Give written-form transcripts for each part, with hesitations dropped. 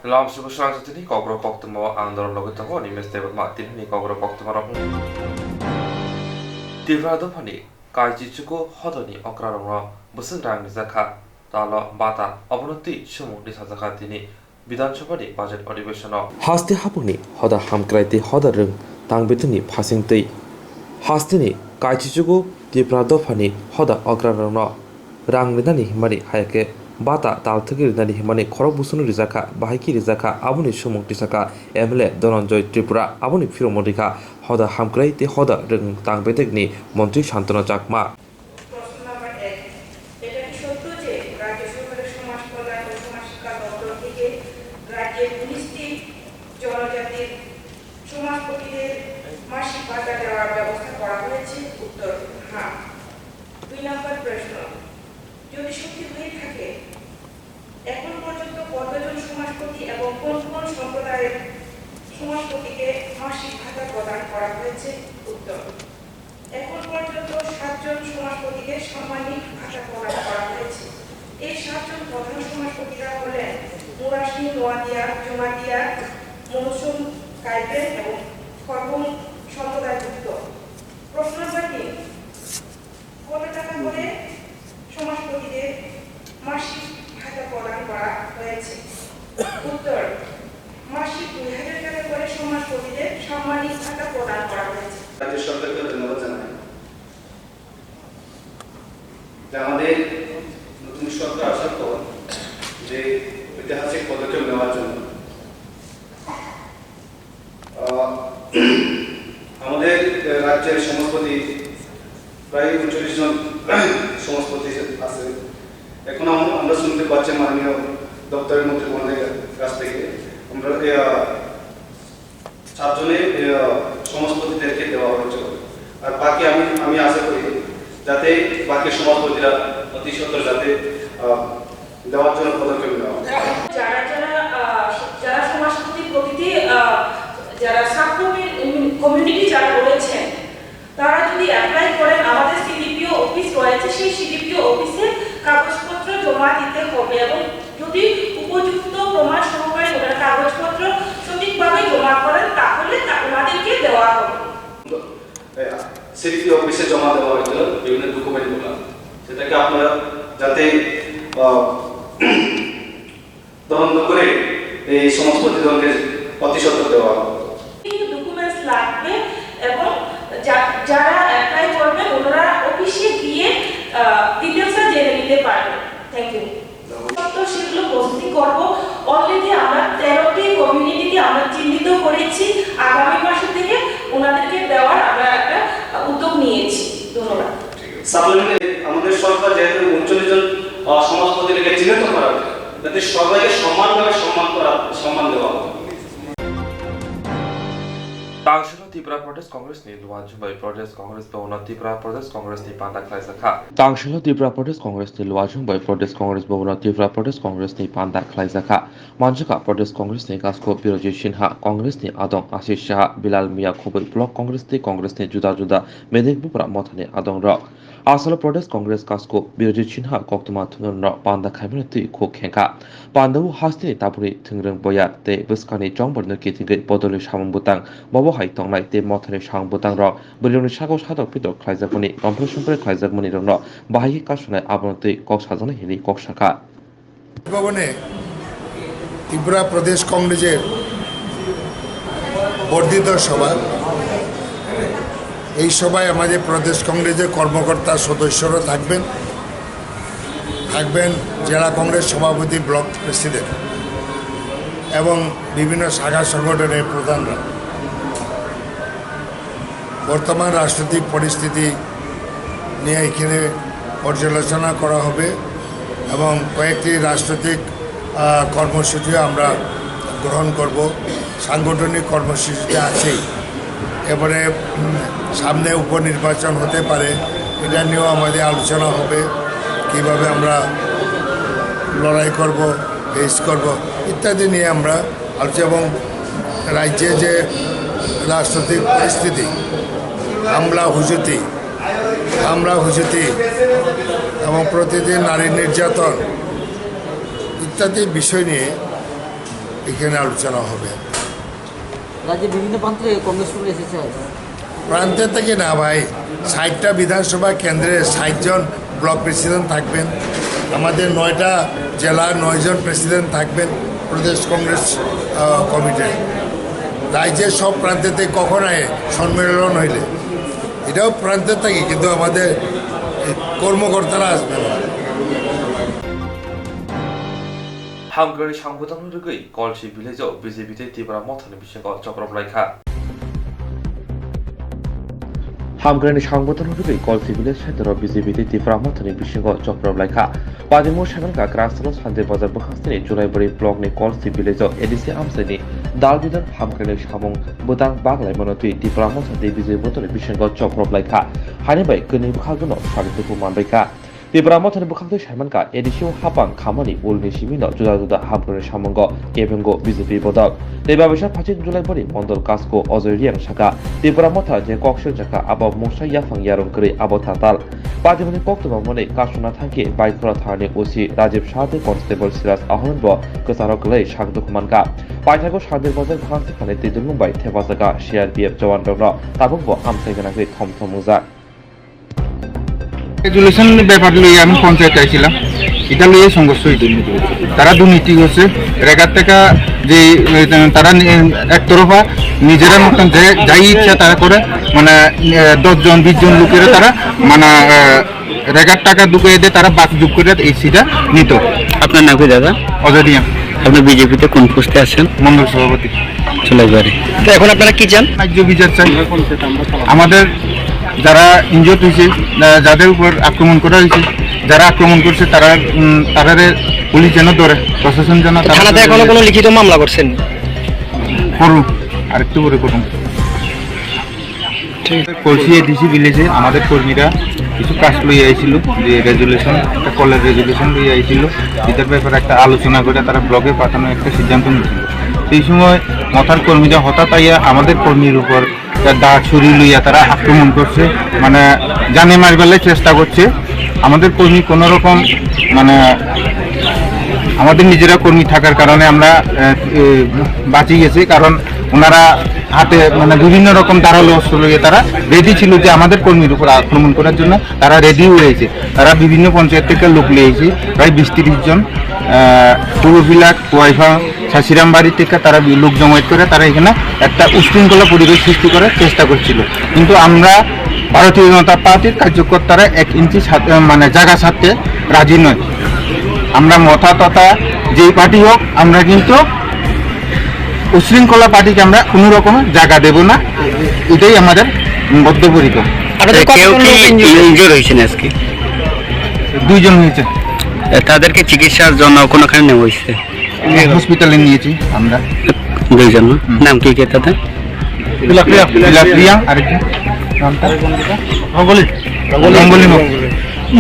Swrangchati Kokborok Koktwma Andorra Logitabo ni Mr. Martin ni Kokborok Koktwma Tirvadopani Kaichichuko Hodoni Okrarong Busrang Zaka Talo Bata Obonoti Shumu Nisazakatini Bidanchopani Budget Odivation Hasti Hapuni Hoda Hamkraiti Hodarum Tangbituni Passing Tea Hastini Kaichichuko Tirvadopani Hoda Okrarong Rang Ridani Mari Hayake Bata Taltagir Nani Himani Korobusunu Rizaka, Bahiki Rizaka, Abuni Shumuk Disaka, Emile Dononjoy Tripura, Abuni Firomodika, Hoda Hamkrei, the Hoda Ring Tang Betegni, Monti Shantano Jakma. এখন পর্যন্ত কতজন সমাজপতি এবং কোন কোন সম্প্রদায়ের সমাজপতিকে মাসিক ভাতা প্রদান করা হয়েছে? উত্তর: এখন পর্যন্ত 7 জন সমাজপতিকে সাম্মানিক ভাতা প্রদান করা হয়েছে। এই 7 জন প্রধান সমাজপতিরা হলেন মুরাশি, নোয়াদিয়া, জমাদিয়া, মৌসুম, কাইবেন এবং খরবম সম্প্রদায়ভুক্ত। প্রশ্ন নম্বর 3: কত টাকা করে সমাজপতিদের মাসিক ভাতা প্রদান করা হয়েছে? উত্তর: মাসিক 2000 টাকা করে সমাজপতিদের সাম্মানিক ভাতা প্রদান করা হয়েছে। রাজ্য সরকারকে ধন্যবাদ জানাই যে আমাদের নতুন সরকার আসার পর যে ঐতিহাসিক পদক্ষেপ নেওয়ার জন্য আমাদের রাজ্যের সমাজপতি প্রায় 39 জন সমাজপতি আছে। এখন আমরা শুনতে পাচ্ছি মাননীয় দপ্তরের মন্ত্রী মহোদয়ের কাছ থেকে আমরা 7 জনের সমাজপতিদেরকে দেওয়া হয়েছে। আর বাকি আমি আশা করি যাতে বাকি সমাজপতিরা অতি সত্বর যাতে দেওয়ার জন্য পদক্ষেপ নেওয়া হয়। যারা সমাজপতি প্রকৃতি যারা সাব কমিউনিটি যারা রয়েছেন তারা যদি অ্যাপ্লাই করেন, আমাদের সিডিপিও অফিস রয়েছে, সেই সিডিপিও অফিসে কাগজপত্র জমা দিতে হবে এবং যদি উপযুক্ত প্রমাণ সহকারে ওনারা কাগজপত্র সঠিকভাবে জমা করেন তাহলে ওনাদেরকে দেওয়া হবে। সিডিপিও অফিসে জমা দেওয়া হয়েছিল বিভিন্ন ডকুমেন্টগুলো, সেটাকে আপনারা যাতে তদন্ত করে এই সমাজপতিদেরকে অতি সত্বর দেওয়া হবে। ডকুমেন্টস লাগবে এবং যারা অ্যাপ্লাই করবেন ওনারা অফিসে গিয়ে ডিটেইলসটা জেনে নিতে পারবেন। Thank you. তো সেগুলো প্রস্তুতি করব। অলরেডি আমরা 13টি কমিউনিটিকে আমরা চিহ্নিত করেছি, আগামী মাস থেকে ওনাদেরকে দেওয়ার আমরা একটা উদ্যোগ নিয়েছি। ধন্যবাদ। আমাদের সরকার যেহেতু 39 জন সমাজপতিকে চিহ্নিত করা হবে যাতে সবাইকে সমানভাবে সম্মান দেওয়া হবে। Tangshilo Tripura Pradesh Congress ni Luwajumbai Pradesh Congress Bhavana Tripura Pradesh Congress ni Panda Khlaisakha Tangshilo Tripura Pradesh Congress ni Luwajumbai Pradesh Congress Bhavana Tripura Pradesh Congress ni Panda Khlaisakha Manjaka Pradesh Congress ni Gasko Biroji Shinha Congress ni Adong Ashish Shah Bilal Mia Khobel Block Congress ni Juda Juda Medikpura Mothani Adong Ro Asala Pradesh Congress Gasko Biroji Shinha Koktwma Thungon Ro Panda Khaimati Khokhenka Pandawu Hasti Taburi Thungreng Boya te Buskani Jongbor Nuki Tingei Bodoli Shamambutang Bobo Hai Tonglai te Mothani Shangbutang Ro Buluni Shago Shadok Pito Khlaizakmani Kompressionpre Khlaizakmani Ro Bahi Kashunai Abonoti Kok Sajana Hili Kok Shaka ভবনে ত্রিপুরা প্রদেশ কংগ্রেসের বর্ধিত সভা। এই সভায় আমাদের প্রদেশ কংগ্রেসের কর্মকর্তা সদস্যরা থাকবেন জেলা কংগ্রেস সভাপতি, ব্লক প্রেসিডেন্ট এবং বিভিন্ন শাখা সংগঠনের প্রধানরা। বর্তমান রাজনৈতিক পরিস্থিতি নিয়ে এখানে পর্যালোচনা করা হবে এবং কয়েকটি রাজনৈতিক কর্মসূচি আমরা গ্রহণ করব। সাংগঠনিক কর্মসূচিতে আছেই। এবারে সামনে উপনির্বাচন হতে পারে, এটা নিয়েও আমাদের আলোচনা হবে, কিভাবে আমরা লড়াই করব, ফেস করব ইত্যাদি নিয়ে আমরা আলোচনা। এবং রাজ্যে যে রাজনৈতিক পরিস্থিতি, হামলা হুজুতি এবং প্রতিদিন নারী নির্যাতন ইত্যাদি বিষয় নিয়ে এখানে আলোচনা হবে। রাজ্যের বিভিন্ন প্রান্তে কংগ্রেস করে এসেছে। প্রান্তের থেকে না ভাই, 60টা বিধানসভা কেন্দ্রে 60 জন ব্লক প্রেসিডেন্ট থাকবেন, আমাদের 9টা জেলার 9 জন প্রেসিডেন্ট থাকবেন প্রদেশ কংগ্রেস কমিটির। রাজ্যের সব প্রান্তেতে কখন আয় সম্মেলন হইলে এটাও প্রান্তের থাকি, কিন্তু আমাদের কর্মকর্তারা আসবে না। 한국의 상부당 노력의 걸치 빌레저 비제비대 디브라 못하는 미션과 적으로 라이카 한국의 상부당 노력의 걸치 빌레저 비제비대 디브라 못하는 미션과 적으로 라이카 바디모 샤간가 그라스로 산대 바자 버카스니 주라이버리 블록니 걸치 빌레저 에디시 암세니 달비던 한국의 사몽 부당 박라이 모노티 디브라 못하는 비제비대 미션과 적으로 라이카 하니바이 그니 부카그노 사기도 만바이카 Tibra motan bukhang Sharmanka edisio hapang kamani ulni shimino juda habgore shamongo kebengo BJP bodal Teba besha pachin julai bori mondol kasko ozoriang shaka Tibra mota je kokshel jaka abo mosha yafang yarong kri abo tatal Padimani Koktwma mone kashuna thanki baikora thani osi Rajiv Shade constable Siras Ahonbo kasarok lei shagdu kumanka Paithago shadir bazar bhansi khane tidul mumbai thebasaka CRPF jawan dogro tabungbo amsegana kri thom muza resolution ব্যাপার লইয়ে আমি পঞ্চায়েত আইছিলাম, এটা লইয়ে সংঘর্ষ হয়েছে। তারা দুর্নীতি করছে, রেগার টাকা যে তারা একতরফা নিজেরা মতন যাই ইচ্ছা তারা করে, মানে 10 জন 20 জন লোকেরা তারা মানে রেগার টাকা ঢুকিয়ে দিয়ে তারা বাক যোগ করে এই সিটা নিত। আপনার নাম কি দাদা? অজরিয়া। আপনি বিজেপিতে কোন পোস্টে আছেন? মন্ডল সভাপতি। চলে যাবে। তো এখন আপনারা কি চান? রাজ্য বিচার চাই। আমাদের যারা ইনজোর্ড হয়েছে, যাদের উপর আক্রমণ করা হয়েছে, যারা আক্রমণ করছে তারা পুলিশ যেন ধরে, প্রশাসন যেন। থানাতে এখনো কোনো লিখিত মামলা করছেন? করুন, আরেকটু করে করুন। কলসি এডিসি ভিলেজে আমাদের কর্মীরা কিছু কাজ লইয়ে আইছিল, যে রেজুলেশন, একটা কলের রেজুলেশন লইয়ে আইছিল, এটার ব্যাপারে একটা আলোচনা করে তারা ব্লগে পাঠানোর একটা সিদ্ধান্ত নিয়েছিল। সেই সময় মথার কর্মীরা হঠাৎ আইয়া আমাদের কর্মীর উপর দা ছুরি লইয়া তারা আক্রমণ করছে, মানে জানে মারবেলার চেষ্টা করছে। আমাদের কর্মী কোনো রকম মানে আমাদের নিজেরা কর্মী থাকার কারণে আমরা বাঁচি গেছি, কারণ ওনারা হাতে মানে বিভিন্ন রকম ধারালো অস্ত্র লইয়ে তারা রেডি ছিল যে আমাদের কর্মীর উপর আক্রমণ করার জন্য। তারা রেডি হয়েছে, তারা বিভিন্ন পঞ্চায়েত থেকে লোক লিয়েছে, প্রায় 20-30 জন পূর্ববিলাক ওয়াইফা শাশিরাম বাড়ি থেকে তারা লোক জমায়েত করে তারা এখানে একটা উশৃঙ্খলা পরিবেশ সৃষ্টি করার চেষ্টা করছিল। কিন্তু আমরা ভারতীয় জনতা পার্টির কার্যকর্তারা 1 ইঞ্চি মানে জায়গা ছাড়তে রাজি নয়। আমরা মথা তথা যেই পার্টি হোক, আমরা কিন্তু উশৃঙ্খলা পার্টিকে আমরা কোনো রকম জায়গা দেব না, এটাই আমাদের বদ্ধপরিকর। কেউ কি ইনজুর হয়েছেন আজকে? 2 জন হয়েছে। তাদেরকে চিকিৎসার জন্য কোনোখানে নেওয়া হয়েছে? হসপিটালে নিয়েছি আমরা। 2 জন। নাম কি কে তাদের?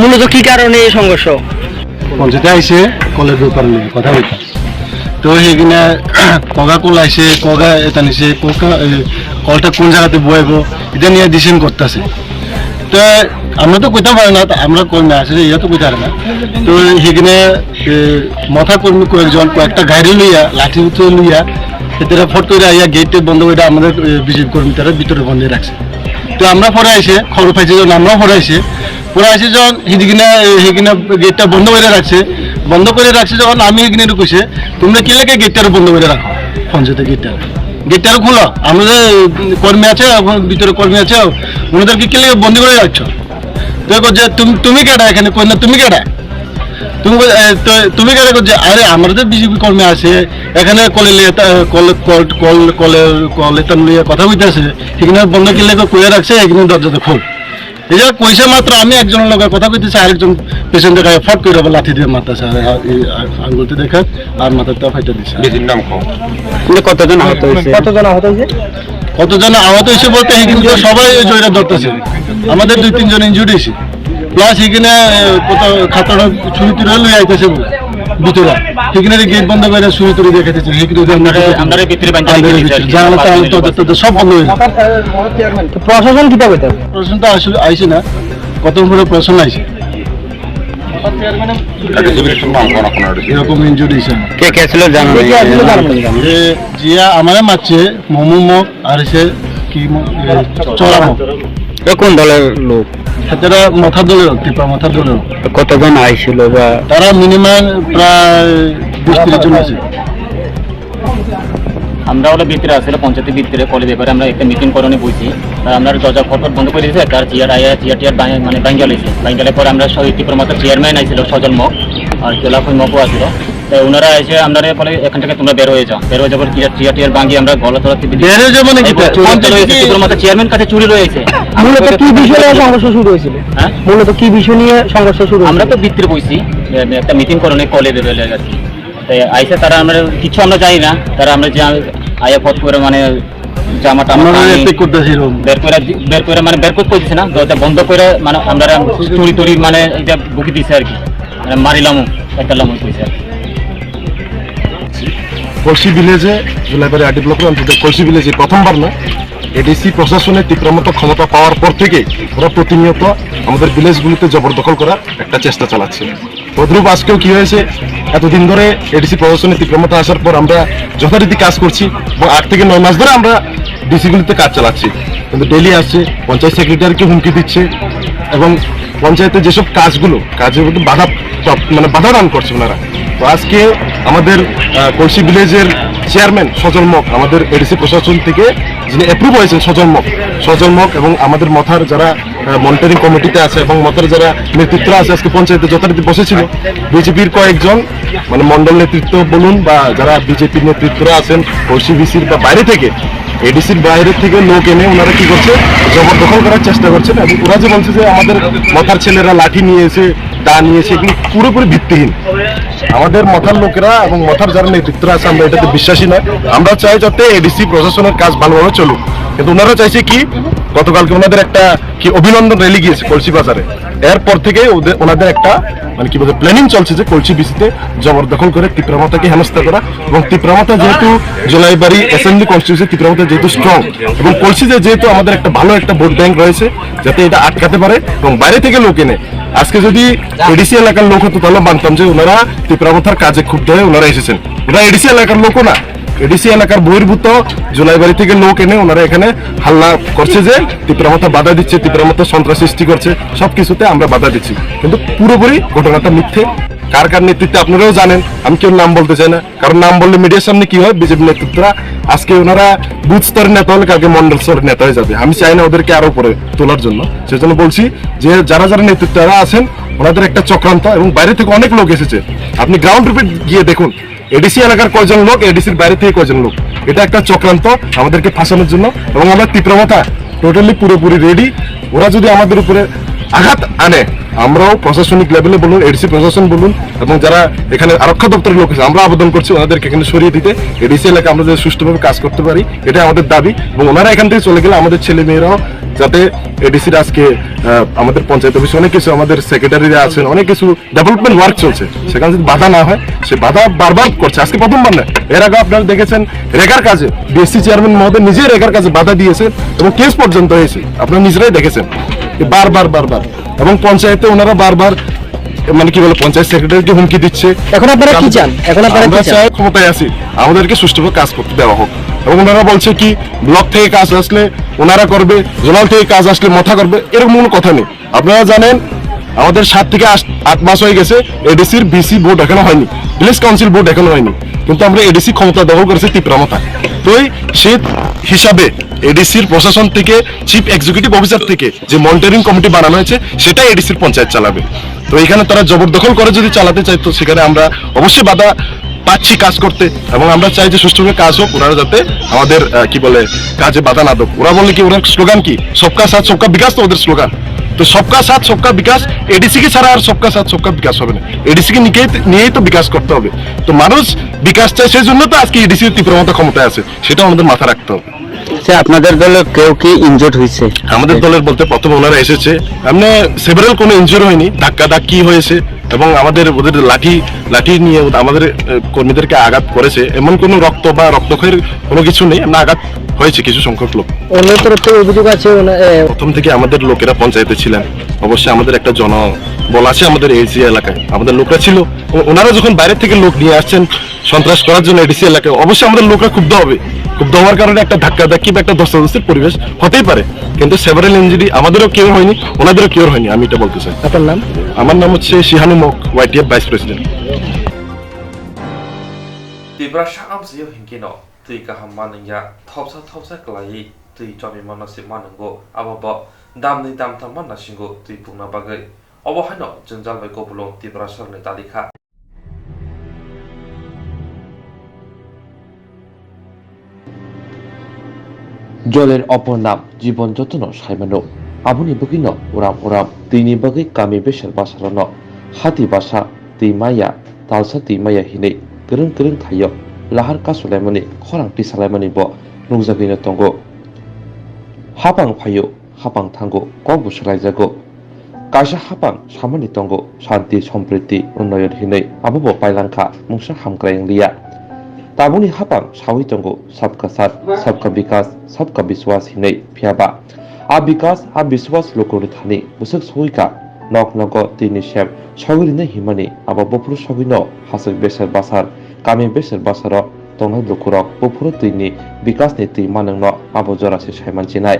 মূলত কি কারণে এই সংঘর্ষ? পঞ্চায়েতে আইসে কলের ব্যাপার নিয়ে কথা বলতে, তো সেইখানে কগা কল আইসে, কগা এটা নিছে, কলটা কোন জায়গাতে বইব এটা নিয়ে ডিসিশন করতেছে। তো আমরা তো কইতে পারি না, আমরা কর্মী আছে ইয়া তো কইতে পারে না। তো সেখানে মথা কর্মী কয়েকটা গাড়ি লইয়া লাঠি উঠে লইয়া এদের ফট করে আইয়া গেটে বন্ধ করে আমাদের বিজেপি কর্মী তারা ভিতরে বন্ধ রাখছে। তো আমরা পরে আইসে খবর পাইছি, যখন আমরাও পরে আইসে যখন সেদিকে গেটটা বন্ধ করে রাখছে যখন আমি এখানে কইছে তোমরা কি লাগে গেটটা বন্ধ করে রাখো, পঞ্চায়েতের গেটটা খুলো, আমাদের কর্মী আছে, ভিতরে কর্মী আছে, ওনাদেরকে কি লাগে বন্ধ করে রাখছো? তো যে তুমি কেডা এখানে কই না, তুমি কেডা, তুমি কেডা করছে? আরে আমাদের বিজেপি কর্মী আছে এখানে কলে কথা বলতেছে, সেখানে বন্ধ কি লাগে কইয়া রাখছে, এখানে দরজাতে খোল। এই যে কইসা মাত্র আমি একজনের লোকের কথা কইতেছি, আরেকজন পেছন থেকে ফট করে লাঠি দিয়ে মারতেছে, আঙুলতে দেখা আর মাথাটা ফাইটা দিচ্ছে। কতজন আহত হয়েছে? কতজন আহত হয়েছে বলতে কিন্তু সবাই জয়রা ধরতেছে, আমাদের 2-3 জন ইনজুরি হয়েছে, প্লাস এখানে কত খাতাটা ছুরি তুলে লই আইতেছে ভিতরে, সেখানে গেট বন্ধ করে ছুরি তুলে দেখাতেছে, সব বন্ধ হয়ে যায়। প্রশাসন কি পাবে? প্রশাসন তো আইসে না, কত উপরে প্রশাসন আইসে, এরকম ইনজুরি কে কে ছিল জানো জিয়া আমার মারছে মোমো আর এসে কি চড়ামো কোন দলের লোক? তারা মাথা দলের টিপা মাথা দলের। কতজন আইছিল বা? তারা মিনিমাম প্রায় 20-30 জন আছে। আমরা ওরা ভিতরে আসলে পঞ্চায়েতের ভিতরে কলেজ ব্যাপারে আমরা একটা মিটিং করণে বইছি, আমরা দরজা ফটফট বন্ধ করে দিয়েছি। তার চেয়ার মানে বাঙ্গালের পরে আমরা ত্রিপুরা মাত্র চেয়ারম্যান আইছিল সজল মক আর জেলা মকও আসলো। তাই ওনারা এসে আমরা বলে এখান থেকে তোমরা বের হয়ে যাবার চেয়ার ভাঙি আমরা গলা তলা ত্রিপুরা মাত্র চেয়ারম্যান কাছে চুরি রয়েছে। মূলত কি বিষয় নিয়ে সংঘর্ষ শুরু হয়েছিল? হ্যাঁ, মূলত কি বিষয় নিয়ে সংঘর্ষ শুরু? আমরা তো ভিতরে বইছি একটা মিটিং করণে কলেজ লেভেলে আর কি। তাই আইসে তারা আমরা কিছু আমরা জানি না, তারা আমরা যে আয়া পথ করে মানে জামাটা বের করে মানে বের করতে দিচ্ছে না, দরজা বন্ধ করে মানে আমরা চুরি মানে এটা বুকি দিছে আর কি, মানে মারিলাম একটালাম কইছে আর কি। কলসি ভিলেজে জুলাইবাড়ি আটি ব্লকের অন্তত কলসি ভিলেজে প্রথমবার না, এডিসি প্রশাসনের তীব্রমতো ক্ষমতা পাওয়ার পর থেকে ওরা প্রতিনিয়ত আমাদের ভিলেজগুলিতে জবরদখল করার একটা চেষ্টা চালাচ্ছে। তদ্রূপ আজকেও কি হয়েছে, এতদিন ধরে এডিসি প্রশাসনের তীব্রমতা আসার পর আমরা যথারীতি কাজ করছি এবং 8 থেকে 9 মাস ধরে আমরা ডিসিগুলিতে কাজ চালাচ্ছি, কিন্তু ডেলি আসছে পঞ্চায়েত সেক্রেটারিকে হুমকি দিচ্ছে এবং পঞ্চায়েতের যেসব কাজের মধ্যে বাধা দান করছে ওনারা। তো আজকে আমাদের কলসি ভিলেজের চেয়ারম্যান সজল মক আমাদের এডিসি প্রশাসন থেকে যিনি অ্যাপ্রুভ হয়েছেন সজল মক এবং আমাদের মথার যারা মনিটরিং কমিটিতে আছে এবং মথার যারা নেতৃত্ব আছে আজকে পঞ্চায়েতে যথারীতি বসেছিল। বিজেপির কয়েকজন মানে মন্ডল নেতৃত্ব বলুন বা যারা বিজেপির নেতৃত্বরা আছেন কলসি ভিসির বা বাইরে থেকে এডিসির বাইরে থেকে লোক এনে ওনারা কি করছে, জবরদখল করার চেষ্টা করছেন। এবং ওরা যে বলছে যে আমাদের মথার ছেলেরা লাঠি নিয়েছে, দা নিয়েছে, এগুলো পুরোপুরি ভিত্তিহীন। আমাদের মথার লোকেরা এবং মথার যারা নেতৃত্ব আছে আমরা এটাতে বিশ্বাসী নয়। আমরা চাই যাতে এডিসি প্রশাসনের কাজ ভালোভাবে চলুক, কিন্তু ওনারা চাইছে কি, গতকালকে ওনাদের একটা কি অভিনন্দন র্যালি গিয়েছে কলসি বাজারে, এরপর থেকে ওনাদের একটা মানে কি বলছে প্ল্যানিং চলছে যে কলসি বিসিতে জবরদখল করে তীব্রমাতাকে হেনস্থা করা। এবং তীব্রমাতা যেহেতু জলাইবাড়ি অ্যাসেম্বলি কনস্টিটিউশন তীব্রমাতা যেহেতু স্ট্রং এবং কলসিতে যেহেতু আমাদের একটা ভালো একটা ভোট ব্যাংক রয়েছে, যাতে এটা আটকাতে পারে এবং বাইরে থেকে লোক এনে, আজকে যদি এডিসি এলাকার লোক হতো তাহলে মানতাম যে ওনারা তীব্রমাতার কাজে ক্ষুব্ধ হয়ে ওনারা এসেছেন। ওরা এডিসি এলাকার লোকও না, এডিসি এলাকার বহির্ভূত জুলাইবাড়ি থেকে লোক এনে ওনারা এখানে হাল্লা করছে যে তীব্রমাতা বাধা দিচ্ছে, তীব্রমাতা সন্ত্রাস সৃষ্টি করছে, সবকিছুতে আমরা বাধা দিচ্ছি। কিন্তু পুরোপুরি ঘটনাটা মিথ্যে। কার কার নেতৃত্বে আপনারাও জানেন, আমি কেউ নাম বলতে চাই না, কারণ নাম বললে মিডিয়ার সামনে কি হয়, বিজেপি নেতৃত্বরা আজকে ওনারা বুথ স্তরের নেতা হলে কালকে মন্ডল স্তরের নেতা হয়ে যাবে। আমি চাই না ওদেরকে আরো উপরে তোলার জন্য, সেজন্য বলছি যে যারা যারা নেতৃত্বরা আছেন ওনাদের একটা চক্রান্ত এবং বাইরে থেকে অনেক লোক এসেছে। আপনি গ্রাউন্ড রুপে গিয়ে দেখুন এডিসি এলাকার কয়জন লোক, এডিসির বাইরে থেকে কয়জন লোক, এটা একটা চক্রান্ত আমাদেরকে ফাঁসানোর জন্য। এবং আমরা তীব্রমাতা টোটালি পুরোপুরি রেডি। ওরা যদি আমাদের উপরে আঘাত আনে, আমরাও প্রশাসনিক লেভেলে বলুন, এডিসি প্রশাসন বলুন এবং যারা এখানে আরক্ষা দপ্তরের লোক আছে, আমরা আবেদন করছি ওনাদেরকে এখানে সরিয়ে দিতে। এডিসি এলাকা আমরা যাতে সুষ্ঠুভাবে কাজ করতে পারি, এটা আমাদের দাবি। এবং ওনারা এখান থেকে চলে গেলে আমাদের ছেলে মেয়েরাও যাতে এডিসির আজকে আমাদের পঞ্চায়েত অফিসে অনেক কিছু, আমাদের সেক্রেটারিরা আছেন, অনেক কিছু ডেভেলপমেন্ট ওয়ার্ক চলছে, সেখানে যদি বাধা না হয়, সে বাধা বারবার করছে। আজকে প্রথমবার না, এর আগে আপনারা দেখেছেন রেগার কাজে বিএসসি চেয়ারম্যান মহোদয় নিজে রেগার কাজে বাধা দিয়েছে এবং কেস পর্যন্ত হয়েছে, আপনারা নিজেরাই দেখেছেন বারবার। এবং পঞ্চায়েতে ওনারা বারবার মানে কি বলে পঞ্চায়েত সেক্রেটারিকে হুমকি দিচ্ছে। এখন আপনারা কি চান? আমরা চাই ক্ষমতায় আছি, আমাদেরকে সুষ্ঠুভাবে কাজ করতে দেওয়া হোক। এবং ওনারা বলছে কি ব্লক থেকে কাজ আসলে ওনারা করবে, জোনাল থেকে কাজ আসলে মাথা করবে, এরকম কোনো কথা নেই। আপনারা জানেন আমাদের 7 থেকে 8 মাস হয়ে গেছে, এডিসির বিসি ভোট এখনো হয়নি, ভিলেজ কাউন্সিল ভোট এখনো হয়নি, কিন্তু আমরা এডিসি ক্ষমতা দখল করেছি তীব্রমাতা। তো সেই হিসাবে এডিসির প্রশাসন থেকে চিফ এক্সিকিউটিভ অফিসার থেকে যে মনিটরিং কমিটি বানানো হয়েছে সেটা এডিসির পঞ্চায়েত চালাবে। তো এখানে তারা জবরদখল করে যদি চালাতে চায়, তো সেখানে আমরা অবশ্যই বাধা পাচ্ছি কাজ করতে। এবং আমরা চাই যে সুষ্ঠুভাবে কাজ হোক, ওনারা যাতে আমাদের কি বলে কাজে বাধা না দেয়। ওরা বলে কি, ওরা স্লোগান কি, সবকা সাথ সবকা বিকাশ, তো ওদের স্লোগান। তো সবকা সাথ সবকা বিকাশ, এডিসিকে ছাড়া আর সবকা সাথ সবকা বিকাশ হবে না, এডিসিকে নিয়েই তো বিকাশ করতে হবে। তো মানুষ বিকাশ চায়, সেই জন্য তো আজকে এডিসির তীব্রমাতা ক্ষমতায় আছে, সেটা আমাদের মাথা রাখতে হবে। আপনাদের দলে কেউ কি ইনজুর্ড হয়েছে? আমাদের দলের বলতে প্রথমে ওনারা এসেছে, এমনি সেভারাল কোনো ইনজুরি হয়নি, ধাক্কি হয়েছে এবং ওদের লাঠি নিয়ে আমাদের কর্মীদেরকে আঘাত করেছে, এমন কোনো রক্ত বা রক্তক্ষয়ের কোনো কিছু নেই। আমরা আঘাত হয়েছে কিছু সংখ্যক লোক। ওনার তরফ থেকে অভিযোগ আছে প্রথম থেকে আমাদের লোকেরা পঞ্চায়েতে ছিলেন, অবশ্যই আমাদের একটা জনবল আছে আমাদের এসি এলাকায়, আমাদের লোকরা ছিল। ওনারা যখন বাইরে থেকে লোক নিয়ে আসছেন সন্ত্রাস করার জন্য এডিসি এলাকায়, অবশ্যই আমাদের লোকরা ক্ষুব্ধ হবে। ক্ষুব্ধ হওয়ার কারণে একটা ধাক্কাধাক্কি বা একটা ধস্তাধস্তির পরিবেশ হতেই পারে, কিন্তু সেভারাল ইনজুরি আমাদেরও কেউ হয়নি, ওনাদেরও কেউ হয়নি, আমি এটা বলতে চাই। আপনার নাম? আমার নাম হচ্ছে Shihanu Mok, YTF vice president. Tibra sham siyo hinkino, tui kaham maningya, thopsa kalai, tui jomi manasi manango, ababa, dam tam manashingo, tui puna bagai. Obo hano, jenjal bai kopulong tibra sharne talika. জলের অপর নাম জীবন যত্ন সাইমানো আবুনি বগিন ওরাম তিনি বগি কামি বেসের বাসারন হাতি বাসা তি মায়া তালসা তি মায়া হিनै গরং थायो लाहार कासुलायमानि खरांथि सालायमानि ब नुजागिनो दंगो हाबां फायो हाबां थांगो कबु सालायजागो कासा हाबां सामानि दंगो शान्ति सम्प्रीति उन्नयन हिनै आबो पाइलांखा मुंसा हामग्रायं लिया ताबुनि हाबां सावि दंगो सबका साथ सबका विकास सबका विश्वास हिनै फियाबा आ विकास आ विश्वास लोकोनि थानि बुसक सयका नक नग तिनि सेब सगिरिनो हिमानि आबो बपुर सगिनो हासक बेसर बासार कामी बेसर बासार तंनाय लुकुरक बपुर तिनि विकासनि ति मानंनो आबो जरासे सायमानचिनाय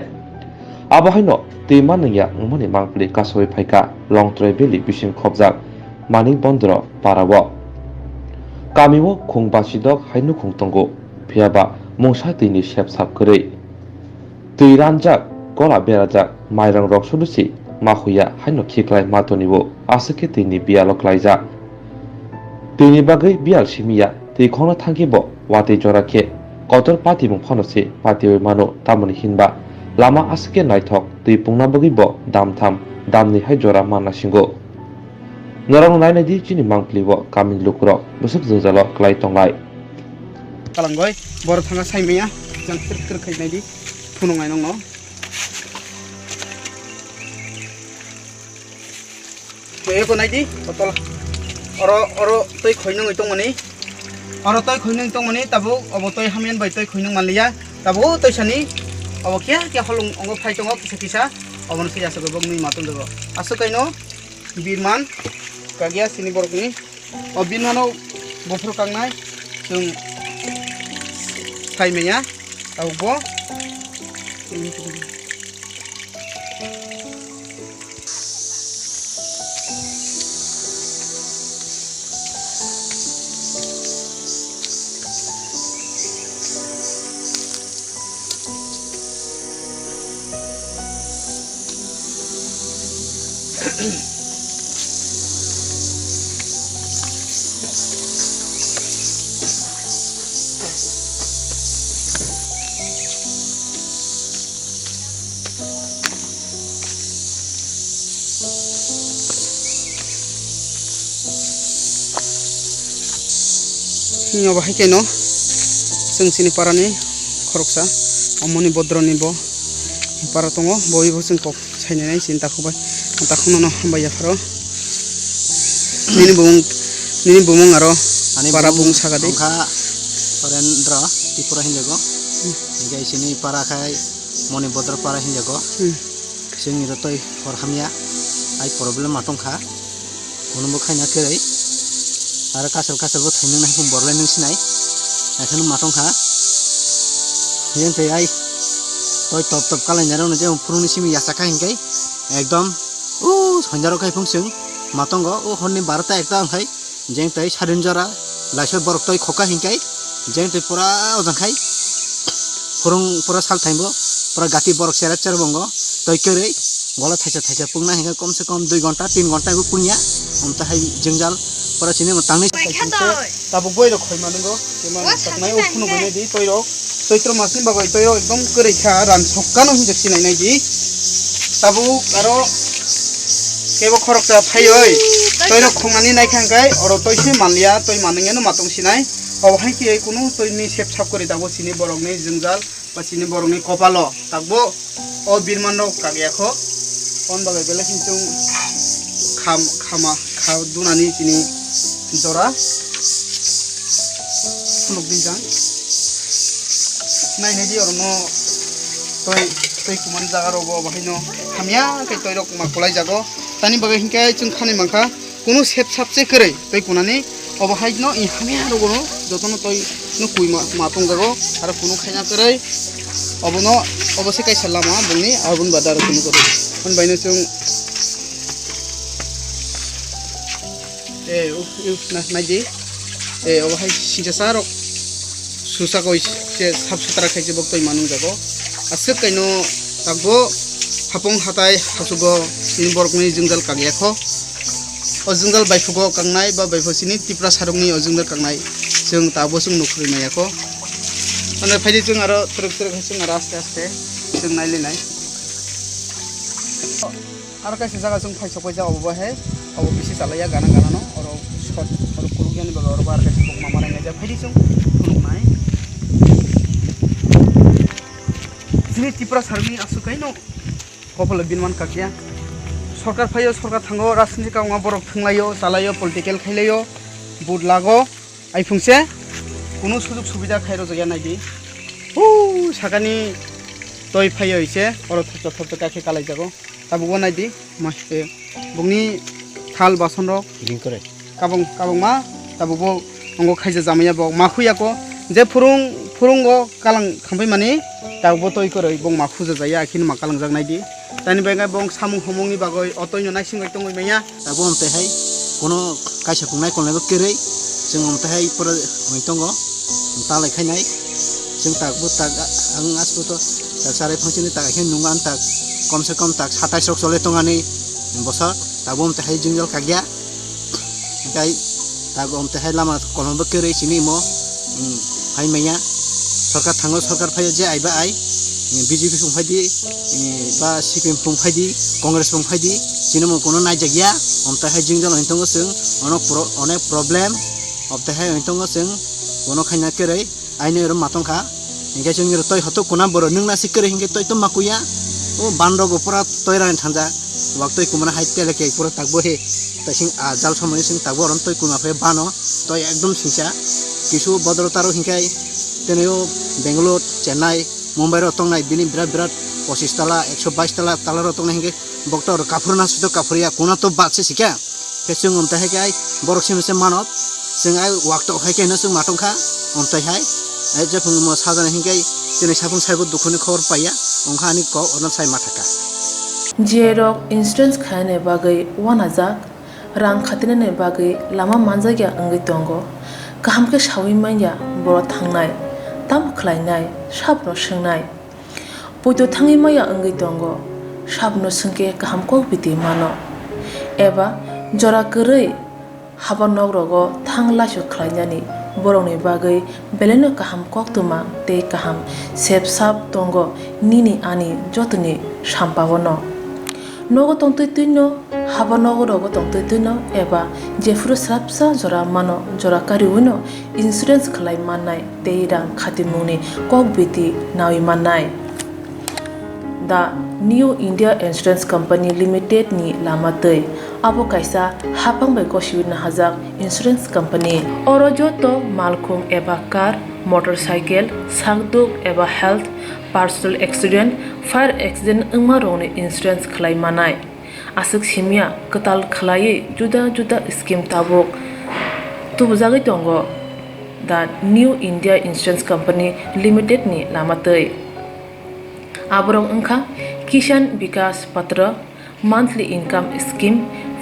आबहायनो ति मानंया उमनि मांगप्लि कासोय फायका लंट्रय बेलि बिसिं खबजाक मानि बन्दर पाराव कामिwo khungbasidok hainu khungtongo phiaba mungsa tini sepsap kरै tui ranjak gola berajak mairang rok sulusi mahuya haino khiklai matonibo asake tini bialok laijak tini bagai bial simiya tui khona thangibo wati jorake kotor pati mung phonosi patioi mano tamoni hinba lama asake naithok tui pungna bagibo damtham damni hai jora manasingo Narang nainai di chini mangplibo kamin lukro busuk jojalo klai tonglai kalangoi bor thanga saimaya jang tir khainai di phunungai nongno e ko nai di botol oro toi khoinung itongmani oro toi khoinung tongmani tabu obo toi hamian bai toi khoinung manliya tabu toi sani obo kya holung ongo phai tongo kisa obon se asa gobok ni maton dego aso kaino birman kagia sini borok ni obinano bofro kangnai jung saimenya taubo Nyo bahai keno sing sini parani khoroksa amoni bodroni bo para tongo boi bo sing kok saine nai sinta khubai ta khono hambaya faro nini bumung aro para bung sagade kha parendra tipura hinjago gai sini para khai moni bodra para hinjago sing rotoi horhamya ai problem atong kha kono khaina kerei Ara kasar bo thainung nai borlai nung sinai ekhanu matong kha yen te ai toy top kalai naro na je phuruni simi yasaka hingai ekdom sonjaro kai phungsung matongo honni 12ta ekta khai jeng tai sarinjara laisoi borok toy khoka hingai jeng te pura ojang khai phurung pura sal thaimbo pura gati borok serat bongo toy kerei gola thaisa pungna hinga komse kom 2 ঘন্টা 3 ঘন্টা go punya omta hai jengjal para sini matang ni tabu boi rok khoi manungo keman taknai ukhunu boi di toiro toitro masni bagai toiro ekdom korei kha ran sokkano hinjak sinai nai di tabu aro kebo khorokta phaioi toiro khongani nai khangkai oro toisi manlia toi manungeno matong sinai obhai ki kuno toini sep sap kori dabo sini borok ni jengjal ba sini borok ni kopalo takbo o birmano kagyakho on bagai bela kintung khama dunani sini Zora, look di jang. नायनाय di oro no toi kuman jaga rogo bahai no hamya kai toi rok ma kolai jago tani bagai hingkai chung khani mangkha kuno sep sapse korei toi kunani obahai no i hamya rogo no jotono toi no kui ma tong jago aro kuno khaina korei obono obose kai salama bungni abun badar kuno korei on baino chung naidi obahai sinjasa rok susa koi se sab sutra khaije bok toi manung jago asuk kaino takbo hapong hatai hasugo sin borokni jungjal kagyakho o jungjal baifugo kangnai ba baifosini tipra sarungni o jungjal kangnai जों ताबो जों नखरि मायाखौ माने फायदि जों आरो truck जों आरो आस्ते आस्ते जों नायलायनाय आरो कायसे जागा जों फायसबाय जा अबबाहाय अब बिसि जालाया गाना गाना न आरो शट आरो कुरुगियानि बागा आरो बार कायसे बक मामा नायनाय जा फायदि जों खुलुमनाय जोंनि त्रिपुरा सारनि आसुकाय न कपल बिनमान काकिया सरकार फायो सरकार थांगो राजनीति कांगा बरक थंलायो जालायो पलिटिकल खायलायो बुट लागो आई फुंसे कुनो सुजुग सुबिदा खायरो जगह नायदि सागानि तय फायो इसे अर थप काखे कालाय जागो ताबुगो नायदि मासे बुंनि थाल बासन रक लिंक करे काबं मा ताबुगो अंगो खायजा जामाया बक माखुयाको जे फुरुंगो कालां खामफाय माने ताबुगो तय करे बं माखुजा जाया आखिन मा कालां जाग नायदि तानि बायगा बं सामुं हमंनि बागै अतयनो नायसिंगाय तंगै मैया ताबु हमतेहाय कुनो कायसा खुंनाय कोनलायबो केरै जों हमथाय पर हयतंगो तालाय खायनाय जों ताकबो ताक आं आसबोथ ताक साराय फांसिनि ताक हे नुंगान ताक कम से कम ताक 27 रक चले तंगानि बसर ताबो हमथाय जोंजल कागिया गाय ताक हमथाय लामा कलमबो केरै सिनि मो हाय मैया सरकार थांगो सरकार फाय जे आइबा आइ बीजेपी फंफायदि बा सीपीएम फंफायदि कांग्रेस फंफायदि सिनेमा कोनो नायजागिया हमथाय जोंजल हयतंगो जों अनेक प्रॉब्लम अब तहे हयतंगो जों कोनो खायना केरै आइनो र मातंखा हिंगे जों तय हतो कोना बर नोंना सिकेरै हिंगे तय तो माकुया ओ बान्द गपुरा तयरान थांजा वाक तय कुमना हाइतेले के पुरा ताकबो हे तसिं आजाल समनि सिं ताकबो रन तय कुमाफे बानो तय एकदम सिंसा किसु बदरतारो हिंगाय तेनेयो बेंगलोर चेन्नाई मुंबई रो तंगनाय बिनि बिरात 25 तला 122 तला ताला रो तंगनाय हिंगे बक्टर काफुरना सुतो काफुरिया कोना तो बातसे सिका के जों हमताहे गाय बरकसिमसे मानब जों आइ वाक्ट हायके न जों मातंखा हमतायहाय आइ जे फुं म साजाना हिंगाय दिनै साफुं साइबो दुखुनि खबर पाया अंखानि क अन साइ माथाका जेरक इन्सुरेन्स खायने बागै वानाजा रां खातिने बागै लामा मानजागिया अंगै तंगो गाहामके सावि माइया बर थांनाय ताम खलायनाय साबनो सोंनाय पयतो थाङै माइया अंगै तंगो साबनो सोंके गाहामको बिदि मानो एबा जरा करै हाबा नगरगो थांलासो खलायनानि बरंनि बागै बेलेनो गाहाम कोक्तमा ते गाहाम सेबसाब तंगो निनि आनि जतनि साम्पावनो नगो तंतैतैनो हाबा नगरगो तंतैतैनो एबा जेफुर स्राबसा जरा मानो जरा कारिउनो इन्सुरेन्स खलाय माननाय ते रां खातिमुनि कोकबिति नावि माननाय दा New India Insurance Company limited नि लामातै आबो कायसा हापांबाय गसिबिना हाजाक इंश्योरेंस कंपनी अरजतो मालखुं एबा कार मोटरसाइकेल सागदुक एबा health personal accident fire accident उमा रोंनि इंश्योरेंस खलाय मानाय आसुक सिमिया कताल खलायै जुदा जुदा स्कीम ताबुक तुबजागै दंगो दा New India Insurance Company limited नि लामातै आबरं अंखा किसान विकास पत्र monthly income scheme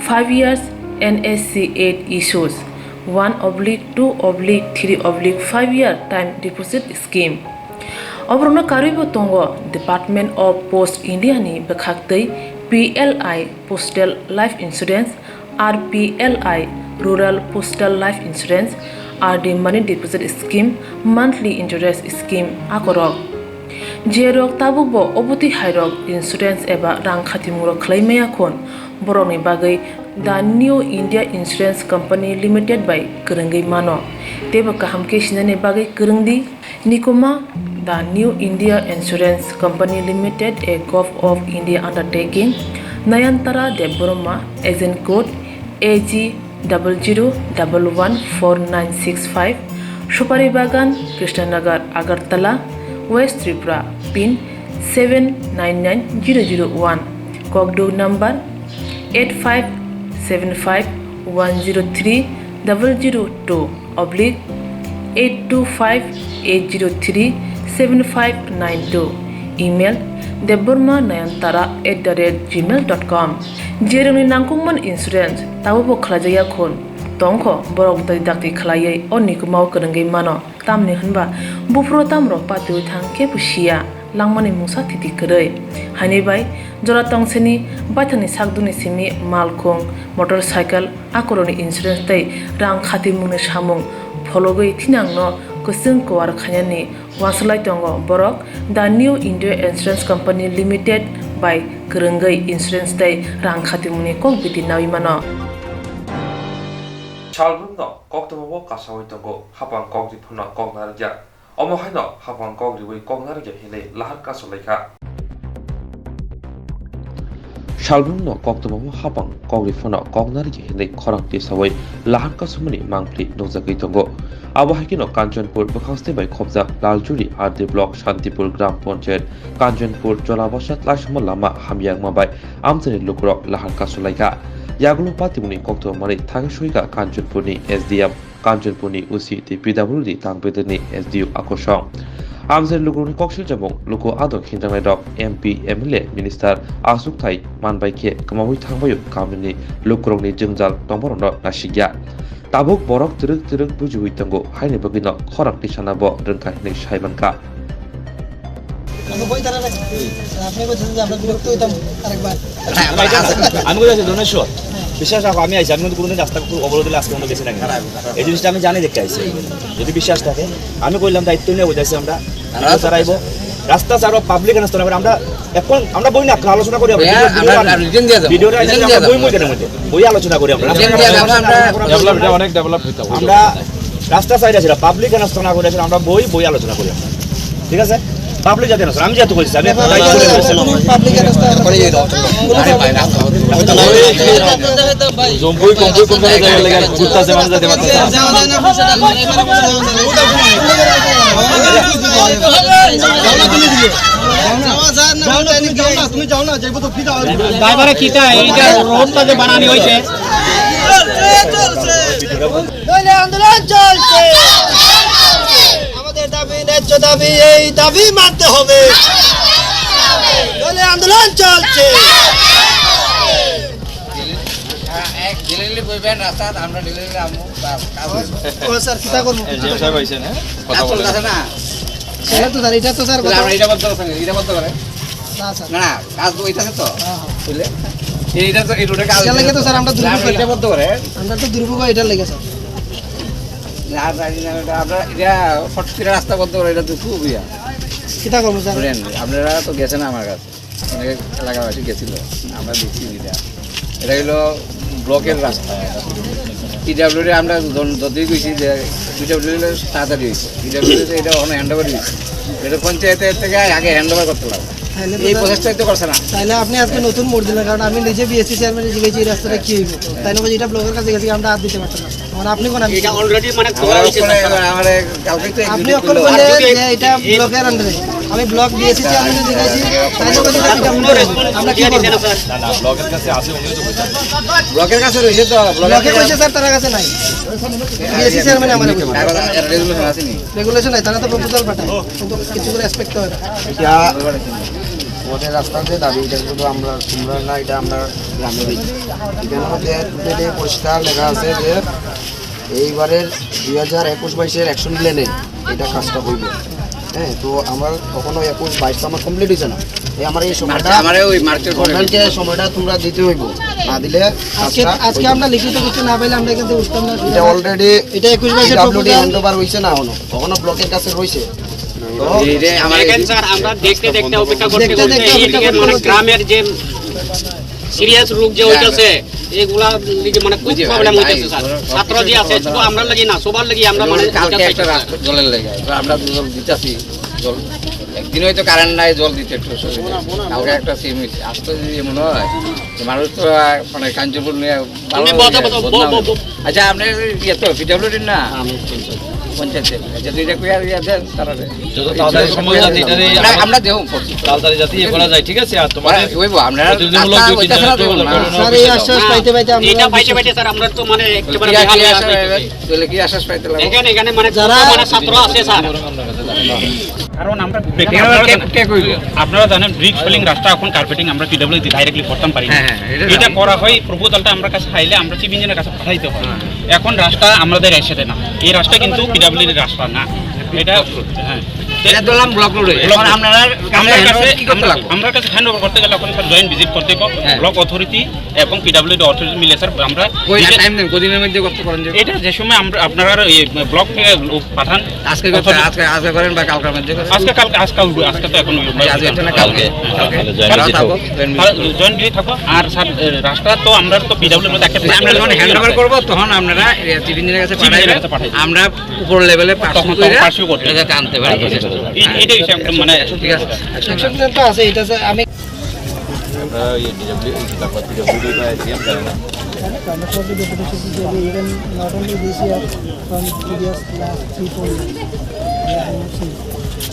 5 years NSC 8 issues 1/2/3/5 year time deposit scheme अब्रनो कारिबो तंगो डिपार्टमेंट ऑफ पोस्ट इंडिया नि बखाक्तै PLI postal life insurance RPLI rural postal life insurance RD money deposit scheme monthly interest scheme आकरक जेरक ताबुबो अबति हायरक इंश्योरेंस एबा रां खातिमुरो खलायमाया खन बरंनि बागै दा New India Insurance Company Limited बाय करंगै मानो तेबो काहामके सिनानि बागै करंदि निकोमा दा New India Insurance Company Limited a Gov of India undertaking Nayantara Debbarma agent code AG00114965 Supari बागान Krishnanagar Agartala West Tripura, PIN 799001, Kokborok number 85751002/8258037592. Email debormanayantara@gmail.com. Jeroni nangkungman insurance tabu bo khlajaya khon tongkho borok dai dakti khlaiye onni kumau kerengei mano tamni hanba bufro tamro patu thangke pusia langmani musa thiti kerei hani bai jora tongseni baithani sakduni simi malkhong motorcycle akoroni insurance tai rang khati mune samung phologoi thinangno kusung kwar khanyani waslai tongo borok the new India Insurance Company Limited by Kerengai Insurance Day rang khati muni kok biti nawi mano Chalbumno Koktwma wo kasawai tongo hapang kokdi phuna koknarja omo haino hapang kokdi wei koknarja hine lahar kasolaika Chalbumno Koktwma wo hapang kokdi phuna koknarja hine khorangti sawai lahar kasumani mangpli nongjakai tongo abo hakino Kanchanpur bukhaste bai khobja Laljuri RD block Shantipur gram panchayat Kanchanpur Jolabasat Lashmal lama hamyangma bai amjani lukrok lahar kasolaika Yagulo Patimuni Koktwma mari Thangshoiga Kanchanpurni SDM Kanchanpurni UCT PWD Tangbedani SDU Akosong Amzer Lugruni Kokshil Jamong Luko Adok Hindangai Dok MP MLA Minister Asuk Thai Manbai Ke Kamawi Thangbayu Kamini Lukrongni Jengjal Tongborno Nasigya Tabuk Borok Teruk Bujuwi Tango Haine Bagino Khorak Nishanabo Rengkai Ni Shaimanka আমি বলেছি দোনেশ্বর বিশ্বাস রাখো আমি আইসি আমি কিন্তু কোনোদিন রাস্তা অবরোধে আজকে আমরা গেছি না এই জিনিসটা আমি জানি দেখতে আইসি যদি বিশ্বাস থাকে আমি কইলাম দায়িত্ব নিয়ে বোঝাইছি আমরা চালাইবো রাস্তা ছাড়ো পাবলিক রাস্তা আমরা এখন আমরা বই না আলোচনা করি বই আলোচনা করি আমরা অনেক ডেভেলপ হইতো আমরা রাস্তা সাইড আছে পাবলিক রাস্তা না করে আমরা বই আলোচনা করি ঠিক আছে পাবলিক যাতে না আমি যেহেতু বলছি আমি পাবলিক রাস্তা করে যাই আরে ভাই রাস্তা জম্বুই কম্বুই কোন জায়গায় লাগা ঘুরতা আছে মানে যেতে পারতেছে যাও না তুমি যাও না যাইবো তো কি যাও ড্রাইভারে কিটা এইটা রোডটা যে বানানি হইছে চলছে দলে আন্দোলন চলছে দাবি এই দাবি মানতে হবে দলে আন্দোলন চলছে এক দিল্লি কইবেন রাস্তা আমরা দিল্লি আমু ও স্যার কিটা করব জেম সাহেব আইছেন হ্যাঁ কথা বলতেছে না সেটা তো স্যার এটা তো স্যার আমরা এটা বলতে পারি এটা বলতে পারে না স্যার না কাজ তো হইতাছে তো বুঝলে এইটা তো এই রোডে কাজ লাগে তো স্যার আমরা দুর্ভোগ এটা বলতে পারে আমরা তো দুর্ভোগ এটা লাগে স্যার রাস্তা করতে পারে এটা তো খুব ইয়া কিতা করবো স্যার আপনারা তো গেছেন আমার কাছে অনেক এলাকাবাসী গেছিল আমরা দেখছি এটা হলো ব্লকের রাস্তা পিডাব্লিউডি আমরা যতই গেছি যে পিডাব্লিউডি তাড়াতাড়ি হয়েছে পিডাব্লিউডি এটা ওখানে হ্যান্ড ওভার হয়েছে এটা পঞ্চায়েতের থেকে আগে হ্যান্ড ওভার করতে লাগবে এই প্রসেসটাই তো করছে না তাইলে আপনি আজকে নতুন মোড় দিলেন কারণ আমি নিজে বিএসসি চেয়ারম্যানে জিজ্ঞেস এই রাস্তাটা কি হইব তাই না এটা ব্লকের কাছে গেছি আমরা হাত দিতে পারতাম না মানে আপনি কোন এটা অলরেডি মানে আমারে কালকে তো আপনি অকল বলে যে এটা ব্লকের আন্ডারে আমি ব্লক বিএসসি চেয়ারম্যানে জিজ্ঞাসি তাই না এটা আমরা কি করব না না ব্লকের কাছে আছে উনি তো ব্লকের কাছে রইছে তো ব্লকে কইছে স্যার তার কাছে নাই বিএসসি চেয়ারম্যান আমারে রেগুলেশন আছে নি রেগুলেশন নাই তারা তো প্রপোজাল পাঠায় কিন্তু কিছু করে রেসপেক্ট হয় এটা ওদের রাস্তাতে দাবি এটা শুধু আমরা তোমরা না এটা আমরা গ্রামে এখানে মধ্যে টোটালি পরিষ্কার লেখা আছে যে এইবারের 2021-22 অ্যাকশন প্ল্যানে এটা কাজটা হইবে হ্যাঁ তো আমার কখনো 21-22 আমার কমপ্লিট হইছে না এই আমার এই সময়টা আমারে ওই মার্চের গভর্নমেন্টকে সময়টা তোমরা দিতে হইব না দিলে আজকে আমরা লিখিত কিছু না পাইলে আমরা কিন্তু উঠতাম না এটা অলরেডি এটা 21-22 ডব্লিউডি হ্যান্ডওভার হইছে না এখনো কখনো ব্লকের কাছে রইছে আমরা দেখতে দেখতে অপেক্ষা করতে মানে গ্রামের যে সিরিয়াস রোগ যে হইতাছে এগুলা মানে খুব প্রবলেম হইতাছে স্যার ছাত্র যে আছে শুধু আমরা লাগি না সবার লাগি আমরা মানে কালকে একটা রাস্তা জলের লাগে আমরা জল দিতাছি জল একদিন হয়তো কারেন্ট নাই জল দিতে একটু কালকে একটা সিম আসতে যদি মনে হয় মানুষ তো মানে কাঞ্চনপুর নিয়ে আচ্ছা আপনি ইয়ে তো পিডব্লিউডি না পঞ্চায়েতে যদি এটা কইয়া দিয়া দেন তারা যত তাড়াতাড়ি সম্ভব এটারে আমরা দেও তাড়াতাড়ি যাতে ইয়ে করা যায় ঠিক আছে আর তোমাদের হইব আমরা প্রতিনিধিমূলক দুই তিন জন স্যার এই আশ্বাস পাইতে পাইতে আমরা এটা পাইতে পাইতে স্যার আমরা তো মানে একেবারে তাহলে কি আশ্বাস পাইতে লাগবে এখানে মানে যারা মানে ছাত্র আছে স্যার কারণ আমরা আপনারা জানেন ব্রিক ফিলিং রাস্তা এখন কার্পেটিং আমরা পিডব্লিউ ডাইরেক্টলি করতাম পারি না এটা করা হয় প্রপোজালটা আমরা কাছে খাইলে আমরা চিফ ইঞ্জিনিয়ারের কাছে পাঠাইতে হয় এখন রাস্তা আমাদের এসেছে না এই রাস্তা কিন্তু পিডব্লিউ এর রাস্তা না এটা হ্যাঁ এটা দলাম ব্লক রোড এখন আপনারা আমরা কাছে হ্যান্ড ওভার করতে গেলে এখন স্যার জয়েন্ট ভিজিট করতে ব্লক অথরিটি এবং পিডব্লিউ অথরিটি মিলে স্যার আমরা টাইম দেন কদিনের মধ্যে করতে পারেন এটা যে সময় আমরা আপনারা ব্লক থেকে লোক পাঠান আজকে করেন বা কালকের মধ্যে করেন আজকে তো এখন কালকে জয়েন্ট ভিজিট থাকো আর স্যার রাস্তা তো আমরা তো পিডব্লিউ মধ্যে একটা আমরা যখন হ্যান্ড ওভার করব তখন আপনারা চিফ ইঞ্জিনিয়ারের কাছে পাঠাইবেন আমরা উপর লেভেলে পার্সু করতে যাতে আনতে পারি এটা মানে ঠিক আছে সেকশন প্ল্যান তো আছে এটা স্যার আমি আমরা এই পিডব্লিউডি বা এসডিএম জানেন না even not only this year, from previous last 3-4 years,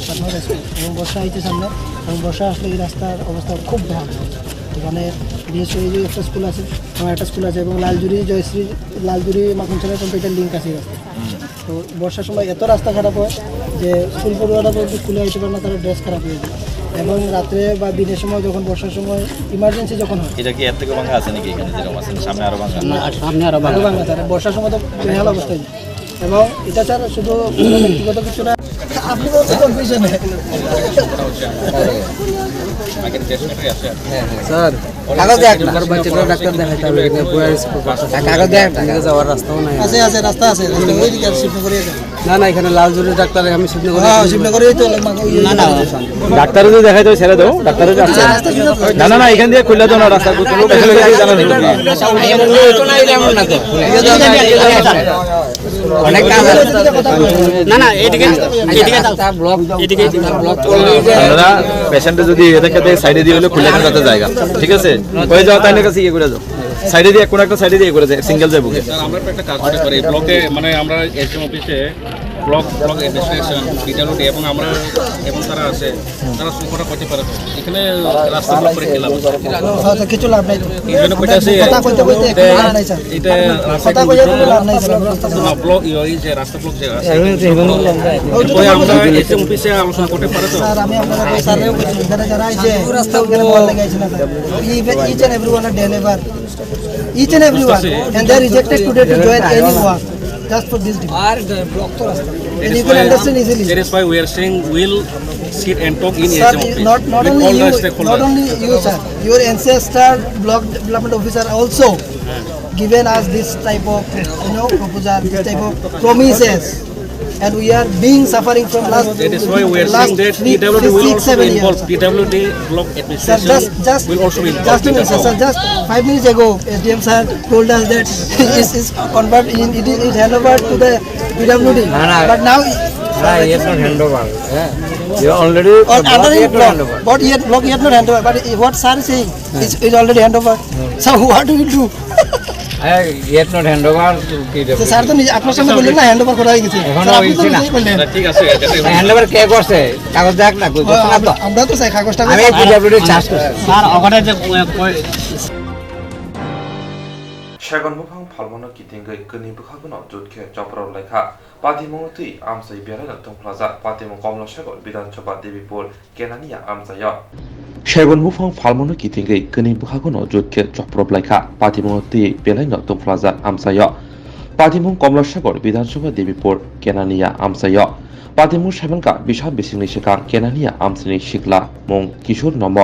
but not as এবং বর্ষা হয়েছে সামনে এবং বর্ষা আসলে এই রাস্তার অবস্থা খুব ভয়ানক এখানে বিশেষ করে যে একটা স্কুল আছে আমার একটা স্কুল আছে এবং লালজুরি মাখনছড়ার কম্পিউটার লিঙ্ক আছে এই রাস্তা তো বর্ষার সময় এত রাস্তা খারাপ হয় যে স্কুল পড়ুয়ারা পর্যন্ত স্কুলে আসতে পারে না তারা ড্রেস খারাপ হয়ে যায় এবং রাত্রে বা দিনের সময় যখন বর্ষার সময় ইমার্জেন্সি যখন হয় এটা কি এর থেকে ভাঙা আছে নাকি এখানে যেরকম আছে সামনে আরো ভাঙা না সামনে আরো ভাঙা তারা বর্ষার সময় তো বেহাল অবস্থায় যায় এবং এটা স্যার শুধু ব্যক্তিগত কিছু না আপনি বলতে কনফিউশন স্যার কাগজ দেখ না ডাক্তার দেখাইতে হবে কাগজ দেখ যাওয়ার রাস্তাও নাই আছে রাস্তা আছে ওই দিকে শিফট করে না এখানে লালজুরি ডাক্তার আমি শিফট করে শিফট করে তো না ডাক্তার যদি দেখাই তো ছেড়ে দাও ডাক্তার আছে না এখান দিয়ে খুলে দাও না রাস্তা কত লোক এসে জানা নেই অনেক কাজ না এদিকে ব্লক আপনারা পেশেন্টে যদি এটাকে সাইডে দিয়ে হলে খুলে রাখতে জায়গা ঠিক আছে হয়ে যাও তাই না কাছে ইয়ে করে যাও সাইডে দিয়ে কোন একটা সাইডে দিয়ে করে যায় সিঙ্গেল যায় বুকে আমরা একটা কাজ করতে পারি ব্লকে মানে আমরা এসএম অফিসে ব্লক অ্যাডমিনিস্ট্রেশন পিডব্লিউডি এবং আমরা এবং তারা আছে তারা সুখটা করতে পারে এখানে রাস্তা ব্লক করে খেলাম কিছু লাভ নাই এই জন্য কইতাছি কথা কইতে লাভ নাই স্যার এটা কথা কইতে লাভ নাই স্যার ব্লক এই যে রাস্তা ব্লক যে আছে ওই আমরা এসএম অফিসে আলোচনা করতে পারে তো স্যার আমি আপনাদের স্যারেও বলছি যারা আইছে রাস্তা ওখানে বল লাগাইছে না sir each and everyone are deliver each and everyone and they are rejected today to join any work just for this demand আর ব্লক তো রাস্তা and you can understand easily that is why we are saying we'll sit and talk in sir, SDM office not only you sir your ancestor block development officer also given us this type of proposal this type of promises and we are being suffering from last that is why we are saying that PWD will also be involved PWD block administration will also be involved just a minute sir just 5 minutes ago SDM sir told us that is convert in it hand over to the PWD but now it's not hand over you already under block yet not hand over but what sir is saying is already hand over so what do we do yet not hand over to PWD sir তো আপনার সামনে বললেন না hand over করা হয়ে গেছে এখনো হইছে না ঠিক আছে হ্যান্ড ওভার কে করছে কাগজ দেখ না কই আমরা তো চাই কাগজটা আমি PWD চার্জ করছি স্যার ওখানে যে শেগনবুফাং ফালমনো কিতিঙ্গै কনি বুখাগুনো জুটকে চপরাव লেখা পাতিমংতি আমসাই বেরানো তংफ्लाजा পাতিমং কমলাসাগর বিধানসভা দেবীপুর কেনানিয়া আমসায়া শেগনবুফাং ফালমনো কিতিঙ্গै কনি বুখাগুনো জুটকে চপরাव লেখা পাতিমংতি বেরানো তংफ्लाजा আমসায়া পাতিমং কমলাসাগর বিধানসভা দেবীপুর কেনানিয়া আমসায়া পাতিমু সেবেনকা বিশাল বিসিংনি সিকাং কেনানিয়া আমসিনি সিকলা মং কিশোর নম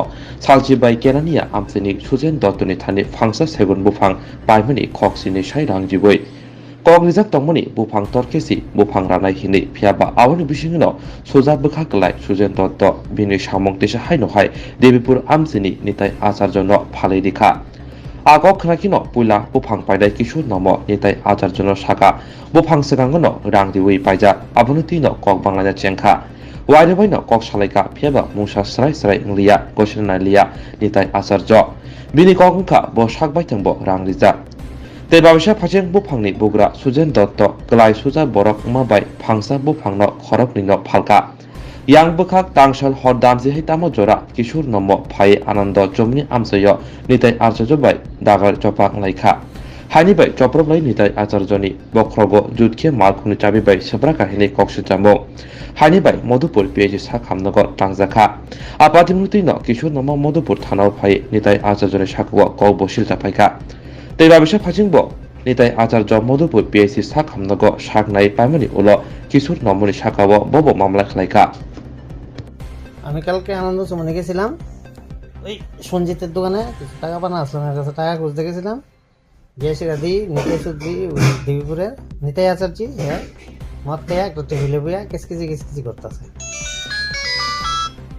সালজিবাই কেনানিয়া আমসিনি সুজেন দত্তনি থানি ফাংসা সেগুন বুফাং পাইমনি খকসিনি সাই রাংজিবই কংরিজাক তংমনি বুফাং তরকেসি বুফাং রানাই হিনি ফিয়াবা আওয়ানি বিসিংনো সুজা বখা গলাই সুজেন দত্ত বিনি সামং দেশে হাইনহাই দেবীপুর আমসিনি নিতাই আচার্য ন ফালাই রেখা আগক খানাকিনো পুইলা বুফাং পাইদাই কিশোর নম নিতাই আচার্য ন সাকা বুফাং সেগাঙ্গনো রাংদিউই পাইজা আবনুতিনো কক বাংলাদেশ চেংখা ওয়াইরেবাইনো কক সালাইকা ফিয়াবা মুসা সরাই সরাই ইংলিয়া গোসেনাই লিয়া নিতাই আচার্য বিনি ককংখা ব সাকবাই তেंबो রাংরিজা Babisa Pacheng Bupangni Bugra Sujen Dotto Glai Suja Borok Mabai Pangsa Bupangno Khorok Nino Phalka Yang Bukak Tangshal Hodamzi Hitamo Jora Kishur Nomo Pai Anando Jomni Amsayo Nitai Arjobai Dagar Jopak Laika Hani Bai Choproblai Nitai Ajarjoni Bokrogo Judke Malkuni Chabi Bai Sabraka Hini Kokshijamo Hani Bai Modupur PhD Sakhamnago Tangzaka Apatimuti no Kishur Nomo Modupur Thanao Pai Nitai Ajarjoni Shakwa Kobo Shilta Paika Babisa Pachingbo Nitai Ajarjo Modupur PhD Sakhamnago Shaknai Pamani Ulo Kishur Nomoni Shakawa Bobo Mamla Laika আমি কালকে আনন্দ সুমনে গেছিলাম ওই সঞ্জিতের দোকানে কিছু টাকা পানা আসলো আমার কাছে টাকা খুঁজতে গেছিলাম গিয়ে সেটা দিই নিতাই সুদ্রি দেবীপুরের নিতাই আচার্যি হ্যাঁ মদ খেয়ে একটা টেবিলে বইয়া কিসকিচি করতেছে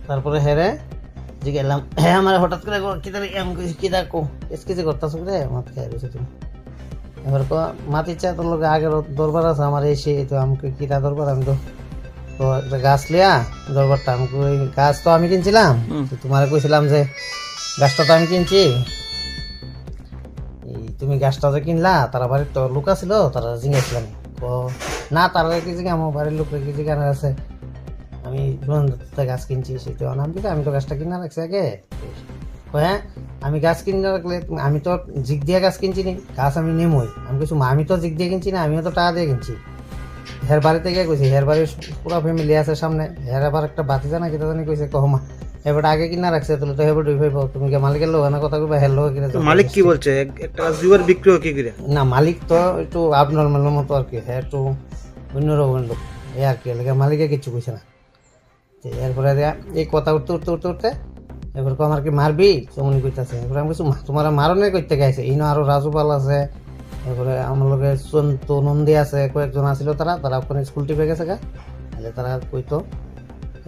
তারপরে হেরে যে গেলাম হ্যাঁ আমার হঠাৎ করে কি দেখো কিসকিচি করতেছো রে মদ খেয়ে রয়েছে তুমি এবার মাত ইচ্ছা তোর লোক আগের দরবার আছে আমার এসে তো আমাকে কিটা দরবার আমি তো একটা গাছ লিয়া দরবারটা আমাকে ওই গাছ তো আমি কিনছিলাম তোমার কইছিলাম যে গাছটা তো আমি কিনছি তুমি গাছটা যে কিনলা তারা বাড়ির তো লোক ছিল তারা জিজ্ঞাসলাম না তারা কি জিজ্ঞা আমার বাড়ির লোক কি জিজ্ঞাসা আছে আমি গাছ কিনছি সেটা নাম দিলে আমি তো গাছটা কিনা রাখছি আগে হ্যাঁ আমি গাছ কিনে রাখলে আমি তো জিগ দিয়ে গাছ কিনছি নি গাছ আমি নেমই আমি কিছু আমি তো জিগ দিয়ে কিনছি না আমিও তো টাকা দিয়ে কিনছি হের বাড়িতে গিয়ে কইছি হের বাড়ির পুরো ফ্যামিলি আছে সামনে হের আবার একটা বাতি জানা কিটা জানি কইছে কহমা এবার আগে কিনা রাখছে তাহলে তো হেবার ডুই পাইব তুমি কি মালিকের লোক না কথা কইবা হের লোক কিনা মালিক কি বলছে একটা জুয়ার বিক্রি কি করে না মালিক তো একটু abnormal মতো আর কি হ্যাঁ একটু অন্যরকম লোক এই আর কি লাগে মালিকে কিছু কইছে না এরপরে এই কথা উঠতে এবার আমার কি মারবি তেমনি কইতাছে এবার আমি কিছু তোমার মারণের করতে গেছে ইনো আরো রাজুপাল আছে এরপরে আমার লগে তো নন্দী আছে কয়েকজন আসছিল তারা ওখানে স্কুল টিপে গেছে গা তাহলে তারা কইতো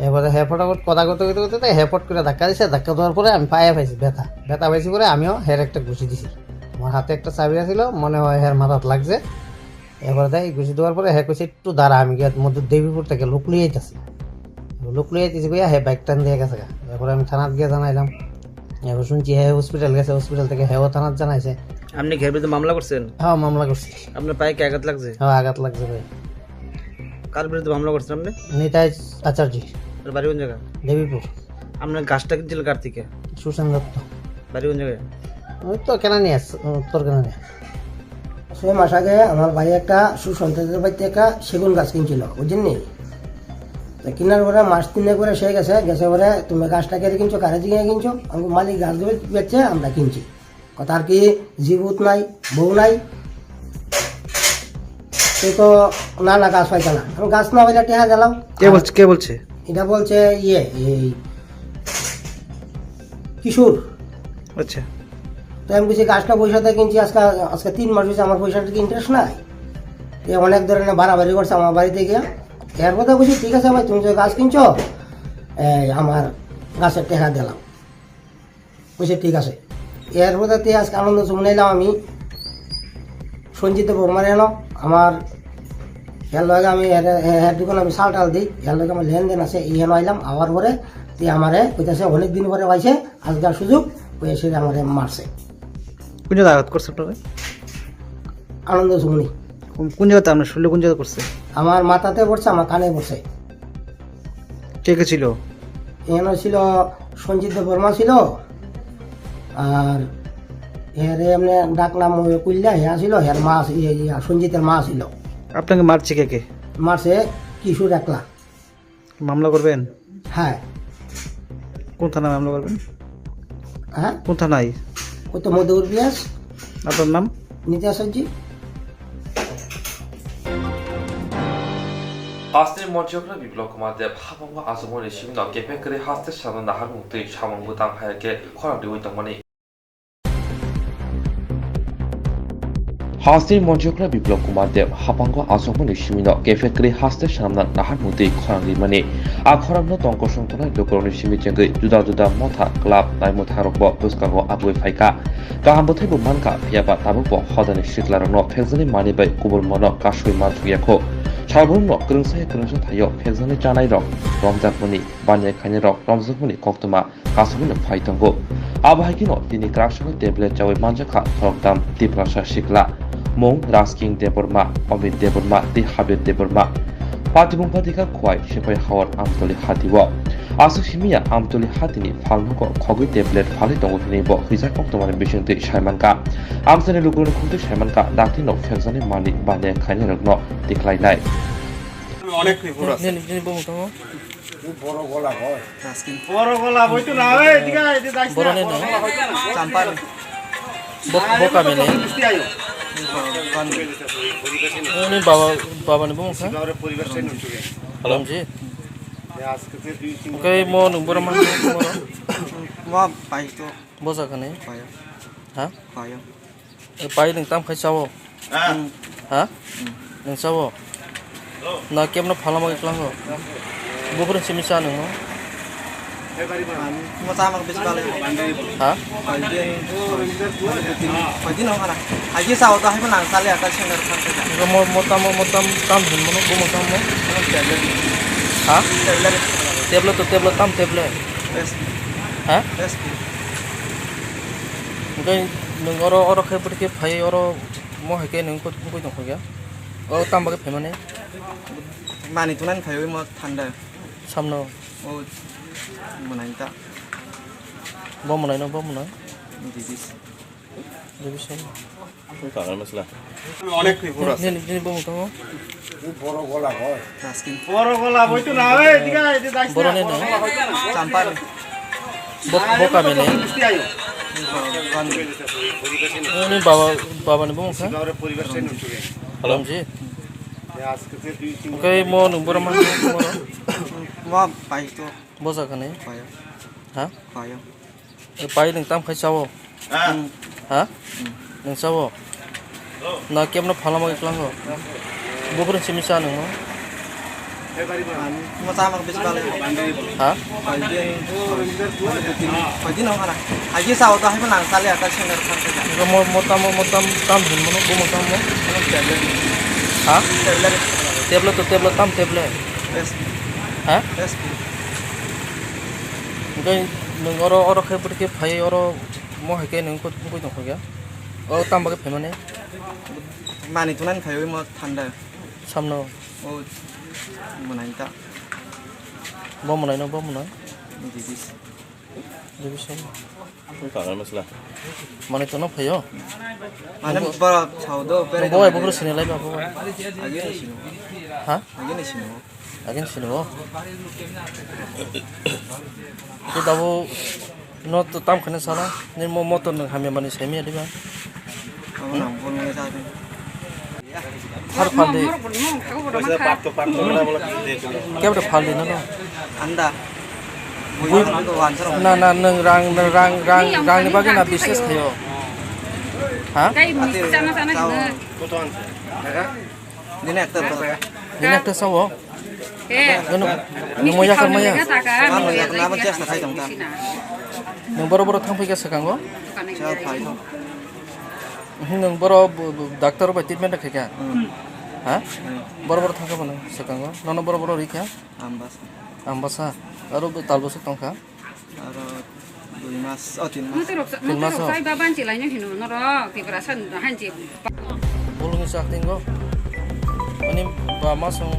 এবারে ফটাফট কথা করতে হেফট করে ধাক্কা দিছে ধাক্কা দেওয়ার পরে আমি পায়ে পাইছি ব্যথা পাইছি পরে আমিও হের একটা ঘুষি দিছি আমার হাতে একটা চাবি আছিল মনে হয় হের মাথাত লাগছে এবার দেয় ঘুষি দেওয়ার পরে হে কইছে একটু দাঁড়া আমি গিয়ে মধ্যে দেবীপুর থেকে লোক লিয়ে আইতাছি কইয়া হে বাইক টান দিয়ে গেছে গা এরপরে আমি থানাত গিয়ে জানাইলাম এবার শুনছি হে হসপিটাল গেছে হসপিটাল থেকে হেও থানাত জানাইছে আপনি ঘের বিরুদ্ধে মামলা করছেন হ্যাঁ মামলা করছি আপনার পায়ে কি আঘাত লাগছে হ্যাঁ আঘাত লাগছে ভাই কার বিরুদ্ধে মামলা করছেন আপনি নিতাই আচার্য বাড়ি কোন জায়গা দেবীপুর আপনার গাছটা কিনছিল কার থেকে সুশান্ত দত্ত বাড়ি কোন জায়গায় ওই তো কেনা নিয়ে আস তোর কেনা নিয়ে 6 মাস আগে আমার ভাই একটা সুসন্তানের বাড়িতে একটা সেগুন গাছ কিনছিল বুঝছেন তো কেনার পরে মাস 3 করে সে গেছে পরে তুমি গাছটা কেটে কিনছো কারে দিয়ে কিনছো আমি মালিক গাছ বেচছে আমরা কিনছি কথা আর কি জীবুত নাই বউ নাই সে তো না গাছ পাইছে না আমি গাছ না পাইলে টেহা গেলাম কে বলছে এটা বলছে এই কিশোর আচ্ছা তো আমি বলছি গাছটা পয়সাতে কিনছি আজকে 3 মাস হয়েছে আমার পয়সাটা কি ইন্টারেস্ট নাই অনেক ধরনের বাড়াবাড়ি করছে আমার বাড়িতে গিয়ে এর কথা বলছি ঠিক আছে ভাই তুমি যে গাছ কিনছো আমার গাছের টেকা দিলাম বলছে ঠিক আছে এর মধ্যে আজকে আনন্দ সুমনে এলাম আমি সঞ্জিত বর্মার এলাম আমার এর লগে আমি এর দোকানে আমি চাল টাল দিই এর লগে আমার লেনদেন আছে এই হেন আইলাম আবার পরে তুই আমারে কইতেছে অনেক দিন পরে পাইছে আজকাল সুযোগ ওই এসে আমারে মারছে কোন জায়গায় আঘাত করছে আপনাকে আনন্দ সুমনি কোন জায়গাতে আপনার শরীরে কোন জায়গায় করছে আমার মাথাতে পড়ছে আমার কানে পড়ছে কে কে ছিল এখানে ছিল সঞ্জিত বর্মা ছিল আর এর এমনি ডাকনাম কুল্লা হ্যা ছিল হের মা সঞ্জিতের মা ছিল আপনাকে মারছে কে মারছে কিশোর একলা মামলা করবেন হ্যাঁ কোন থানায় মামলা করবেন হ্যাঁ কোন থানায় ওই তো মধুর বিয়াস আপনার নাম নিতে আসাজি 하스의 먼저그라 비블로그마데 하방과 아소몬의 시민어 개페크리 하스의 샤는 나할 뭉뜨이 샤몽부 당하에게 허락되고 있던 거니 하스의 먼저그라 비블로그마데 하방과 아소몬의 시민어 개페크리 하스의 샤는 나할 뭉뜨이 허락리마니 아 허락노 덩거송토나 로그로니 시민쟁의 주다주다 모타 클럽 나이모타로버 부스카고 아부의 파이카 가한보테부 만가 비아바 다부보 허다니 시클라로노 팩즈니 마니바이 구불모노 가슈이 만투야코 사부는 그릉사의 그릉서 타여 팩선의 짜나이럭 럼자분이 반야의 카니럭 럼자분이 koktuма 가수분은 파이ton고 아바하기노 디니 크락션의 떼블렛 자의 만작하 서럭담 디프라샤 시클라 mung Rasking Deborma, Omid Deborma, Di Habib Deborma. Patibung patika kwai sepai hawar amtoli hatiwo. Asu simia amtoli hatini falnoko khogui tablet phali tongo hini bo hisa Koktwma bisingti saimanka. Amsani lugurni khunti saimanka dakti no feksani mani bane khaini rokno diklai nai. অনেক report আছে বড় গলা হয় বড় গলা বইতো না এই দিকে এই যাইছ বড় নেই না চাম্পার বোকা মেনে মিষ্টি আইও ini bawa nih bung kan পরিবেশটাই নষ্ট হয়ে alam ji আজকে যে দুই তিন oke mau numbur mana মা পাই তো bosa kan nih পাই hah পাই pai neng tam khai sawo hah neng sawo na kem na phala magi klang ho bubur simisa neng ho মা তা আমাকে বেশ ভালো hah কয়দিন হবে না আজকে চাও তো হাইব না কালে আকাশ সেন্টার থাকতে nggak mau tam hin mana bung mau tam mau hah tablet tam tablet hah nggak neng oro kayak pergi pay oro mau hake neng kau tunggu ya oh tam bagi pay mana মানি তুনান খাই ওই মা ঠান্ডা samno ও মনাইতা bom mana no bom mana দিদিস jadi sih Kangen mas lah. অনেক report আছে ini bom kamu বড় গলা হয় বড় গলা বইতো না এই দিকে এই যাইছ বড় নেই না চাম্পার boka mene মিষ্টি আইও ini bawa nih bung kan পরিবেশটাই নষ্ট হয়ে alam ji আজকে যে দুই তিন oke mau numbur mana মা পাই তো bosa kan nih পাই hah পাই pai neng tam khai sawo hah neng sawo na kem na phala magi klang ho bubur simisa neng ho মা তা আমাকে বেশ ভালো hah কয়দিন হবে না আজকে চাও তো হাইব না কালে আকাশ সেন্টার থাকতে nggak mau tam hin mana bung mau tam mau hah tablet tam tablet hah nggak neng oro kayak pergi pay oro mau hake neng kau tunggu ya oh tam bagi pay mana মানি তুনান খাই ওই মা ঠান্ডা samno ও মনাইতা bom mana no bom mana দিদিস jadi sih Kangen mas lah. mana itu no payo মানে বড় ছাউদো পেরে boy bubur sini lagi apa আগে নিছিল hah আগে নিছিল agen sini wo itu tahu no tu tam kena salah ni mau motor nang kami mani semi ada bang আমার নাম বল মনে যাবে har faldi Pasti parto mana bola deklo. kaya udah faldi no no আন্দা বুই তো answer na neng rang ni bagi na bisnis kayo hah দিনে একটা ini ada sawo ini mau yakar maya আমার একটা নাম চেষ্টা খাইতাম তা neng boro thang pagi sekarang go চাও খাই তো neng boro doctor ba treatment kaya hah boro thang ka mana sekarang go nono boro rika আমবাস ambasa aru talbos tongka R 2 mass O 3 mass Filmas ho. Baban chỉ lấy những hình nó đó thì bà sân hành chị Bulung isak tinggo. Ini ba masong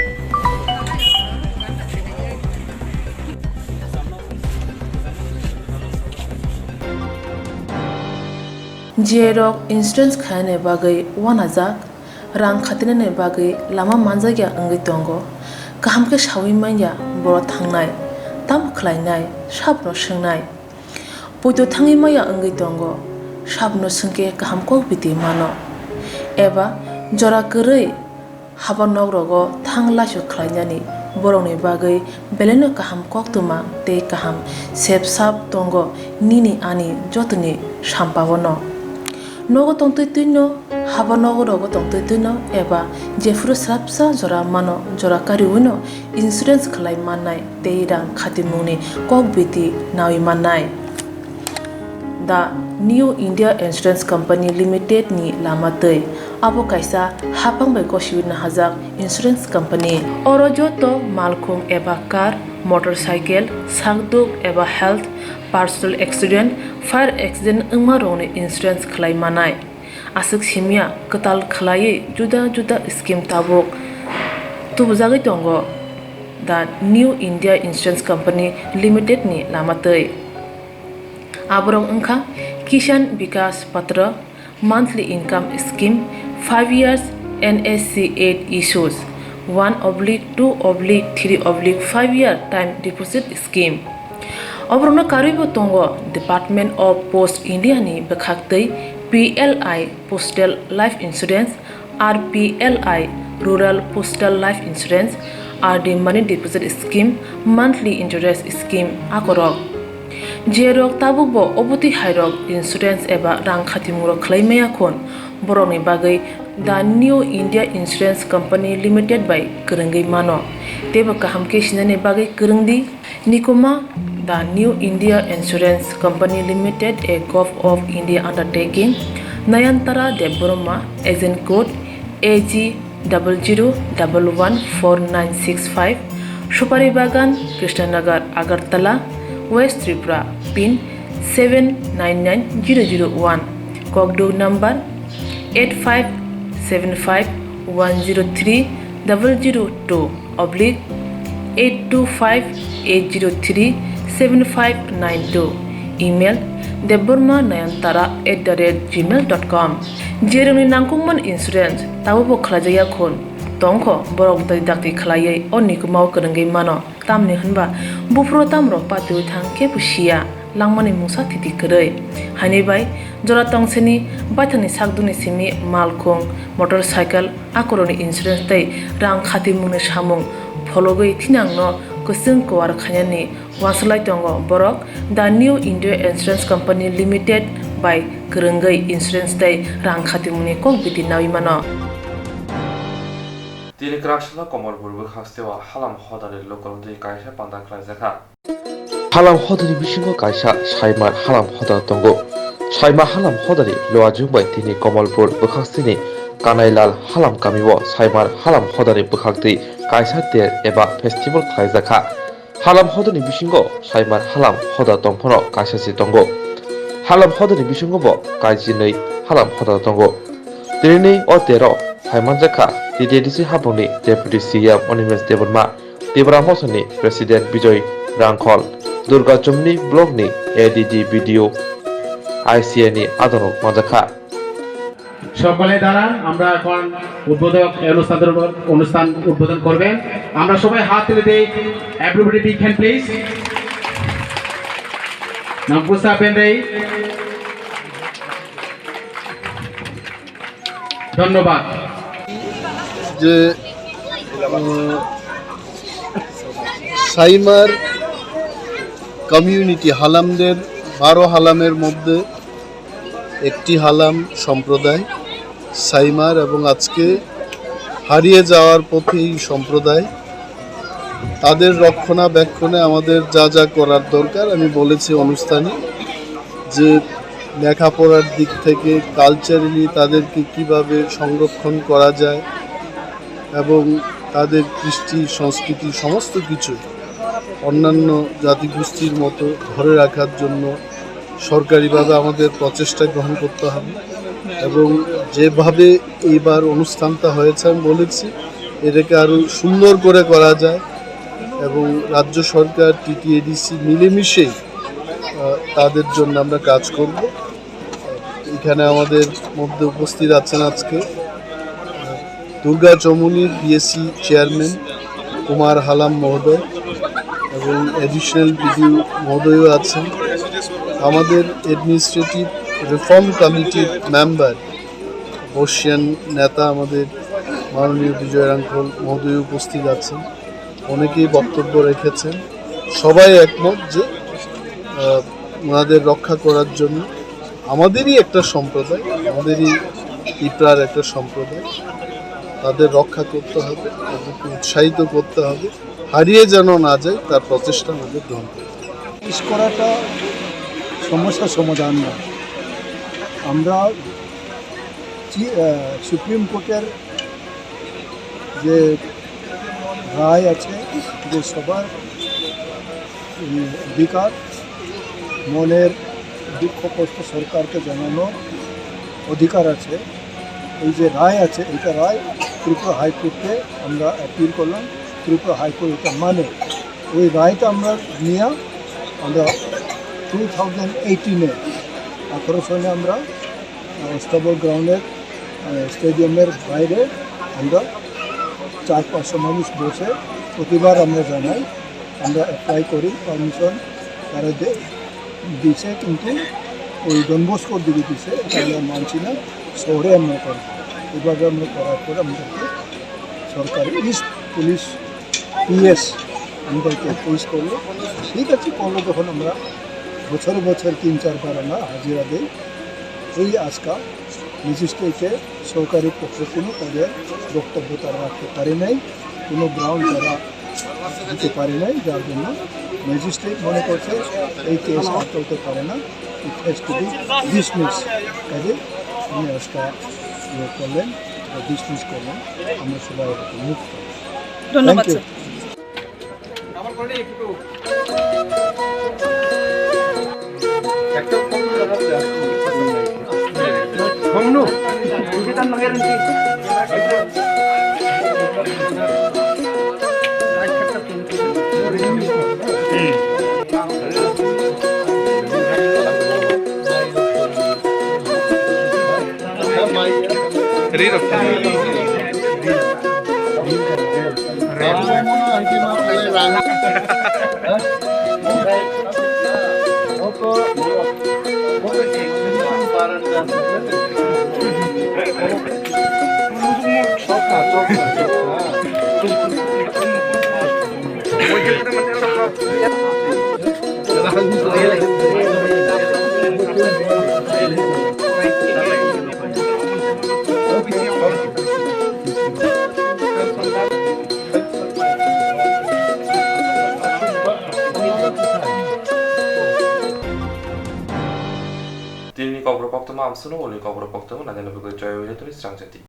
Jerok insurance khane bagai wanajak rang khatinane bagai lama manjagya angai tongo kaham ke shawi manya boro thangnai tam khlainai sabno shengnai poito thangi maya angai tongo sabno sungke kaham ko biti mano eba jora korei habanok rogo thangla shu khlainani borongni bagai beleno kaham Koktwma te kaham sepsap tongo nini ani jotni sampabono nogo tongtoi tuino haba nogo rogo tongtoi tuino eba jefru srapsa jora mano jora kariuno insurance khlai manai teirang khatimuni kokbiti nawi manai the New India Insurance Company Limited ni lamatei abo kaisa hapang bai koshiwina hajak insurance company oro joto malkhung eba car motorcycle sakduk eba health personal accident fire accident ungma rongni insurance khlai manai asuk simia ketal khlai juda juda scheme tabok tubujagai tongo the New India Insurance Company Limited ni lamatei aborong angkha Kisan Vikas Patra monthly income scheme 5 years NSC 8 issues 1/2/3/5 year time deposit scheme obrona karibo tongo Department of Post India ni bekhaktei PLI Postal Life Insurance RPLI Rural Postal Life Insurance RD Money Deposit Scheme Monthly Interest Scheme akorok jerok tabukbo obuti hairok insurance eba rang khatimurok khlaimaya khon boroni bagai the New India Insurance Company Limited by Kerengai mano teba kahamke sinane bagai kerengdi nikoma the New India Insurance Company Limited a Gov of India undertaking Nayantara Deborma agent code AG 00114965 Shupari Bagan Krishnanagar Agartala West Tripura pin 799001 Kokdo number 85751032/825-803-7592 email debormanayantara@gmail.com jeroni nangkungman insurance tabobo khlajaya khon tongkho borok dai dakti khlaiei onikmau kerengai mano tamni hanba bufro tamro patu thangke pusia langmani musa thiti kerei hani bai jora tongseni bathani sakduni simi malkhong motorcycle akoroni insurance tai rang khati mune samung fologoi thinangno kusung kwar khanyani waslai tongo borok the New India Insurance Company Limited by kerengai insurance tai rang khati mune kok biti nawi mano Tini Krashna Komorburg Hastewa Halam Hodari local de Kaisha Panda Klazaka. Halam Hodari Bishingo Kaisha, Shaimar Halam Hodar Tongo. Shaima Halam Hodari, Loajum by Tini Komolpur Bukhastini, Kanailal Halam Kamiwo, Shaimar Halam Hodari Bukhakti, Kaisha Der Eba Festival Klazaka. Halam Hodari Bishingo, Shaimar Halam Hodar Tompono, Kaisha Sitongo. Halam Hodari Bishingo, Kaijini, Halam Hodar Tongo. Trini or Tero, Haimanjaka. DDDC Haboni, Deputy CM Onimes Deborma, Debra Mosoni, President Bijoy Rangkol, Durga Chumni Blogni, ADG Video, ICNE Adono Majaka. সকলে দাঁড়ান আমরা এখন উদ্বোধক অনুষ্ঠান উদ্বোধন করবেন আমরা সবাই হাত তুলে দেই এভরিবডি বিগ হ্যান্ড প্লিজ নমস্কার পেন্ডাই ধন্যবাদ যে সাইমার কমিউনিটি হালামদের 12 হালামের মধ্যে একটি হালাম সম্প্রদায় সাইমার এবং আজকে হারিয়ে যাওয়ার পথে এই সম্প্রদায় তাদের রক্ষণাবেক্ষণে আমাদের যা যা করার দরকার আমি বলেছি অনুষ্ঠানে যে লেখাপড়ার দিক থেকে কালচারালি তাদেরকে কিভাবে সংরক্ষণ করা যায় এবং তাদের কৃষ্টি সংস্কৃতি সমস্ত কিছু অন্যান্য জাতিগোষ্ঠীর মতো ধরে রাখার জন্য সরকারিভাবে আমাদের প্রচেষ্টা গ্রহণ করতে হবে এবং যেভাবে এইবার অনুষ্ঠানটা হয়েছে আমি বলেছি এটাকে আরও সুন্দর করে করা যায় এবং রাজ্য সরকার টিটিএডিসি মিলেমিশেই তাদের জন্য আমরা কাজ করব এখানে আমাদের মধ্যে উপস্থিত আছেন আজকে দুর্গা চমুনির বিএসসি চেয়ারম্যান কুমার হালাম মহোদয় এবং অ্যাডিশনাল বিডিও মহোদয়ও আছেন আমাদের অ্যাডমিনিস্ট্রেটিভ রিফর্ম কমিটির মেম্বার বর্ষিয়ান নেতা আমাদের মাননীয় বিজয় রাঙ্কল মহোদয় উপস্থিত আছেন অনেকেই বক্তব্য রেখেছেন সবাই একমত যে ওনাদের রক্ষা করার জন্য আমাদেরই একটা সম্প্রদায় আমাদেরই পিপড়ার একটা সম্প্রদায় তাদের রক্ষা করতে হবে তাদেরকে উৎসাহিত করতে হবে হারিয়ে যেন না যায় তার প্রচেষ্টা আমাদের গ্রহণ করতে হবে করাটা সমস্যা সমাধান না আমরা সুপ্রিম কোর্টের যে রায় আছে যে সবার অধিকার মনের দুঃখ কষ্ট সরকারকে জানানো অধিকার আছে, এই যে রায় আছে, এটা রায় ত্রিপুরা হাইকোর্টে আমরা অ্যাপিল করলাম, ত্রিপুরা হাইকোর্ট এটা মানে ওই রায়টা আমরা নিয়ে আমরা 2018-এ 18 সনে আমরা স্টেবল গ্রাউন্ডের স্টেডিয়ামের বাইরে আমরা 400-500 মানুষ বসে প্রতিবার আমরা জানাই, আমরা অ্যাপ্লাই করি পারমিশন, তারা দিছে, কিন্তু ওই ডনবস্কোর দিকে দিছে, এটা আমরা মানছি না, শহরে আমরা করব। এভাবে আমরা করার পরে আমাদেরকে সরকারি ইস্ট পুলিশ পিএস আমাদেরকে পুলিশ করলো, ঠিক আছে করলো, যখন আমরা বছর 3-4 বার আমরা হাজিরা দিই। এই আজকা ম্যাজিস্ট্রেটে সরকারি পক্ষে কোনো তাদের বক্তব্য তারা রাখতে পারে নাই, কোনো গ্রাউন্ড তারা দিতে পারে নাই, যার জন্য ম্যাজিস্ট্রেট মনে করছে এই কেস আর চলতে পারে না, it has to be dismiss. কাজে উনি আজকা ইয়ে করলেন, ডিসমিস করলেন, আমরা সবাই মুক্ত। ধন্যবাদ। Koktwma amsuno uli Koktwma nadal bekerja di Swrangchati.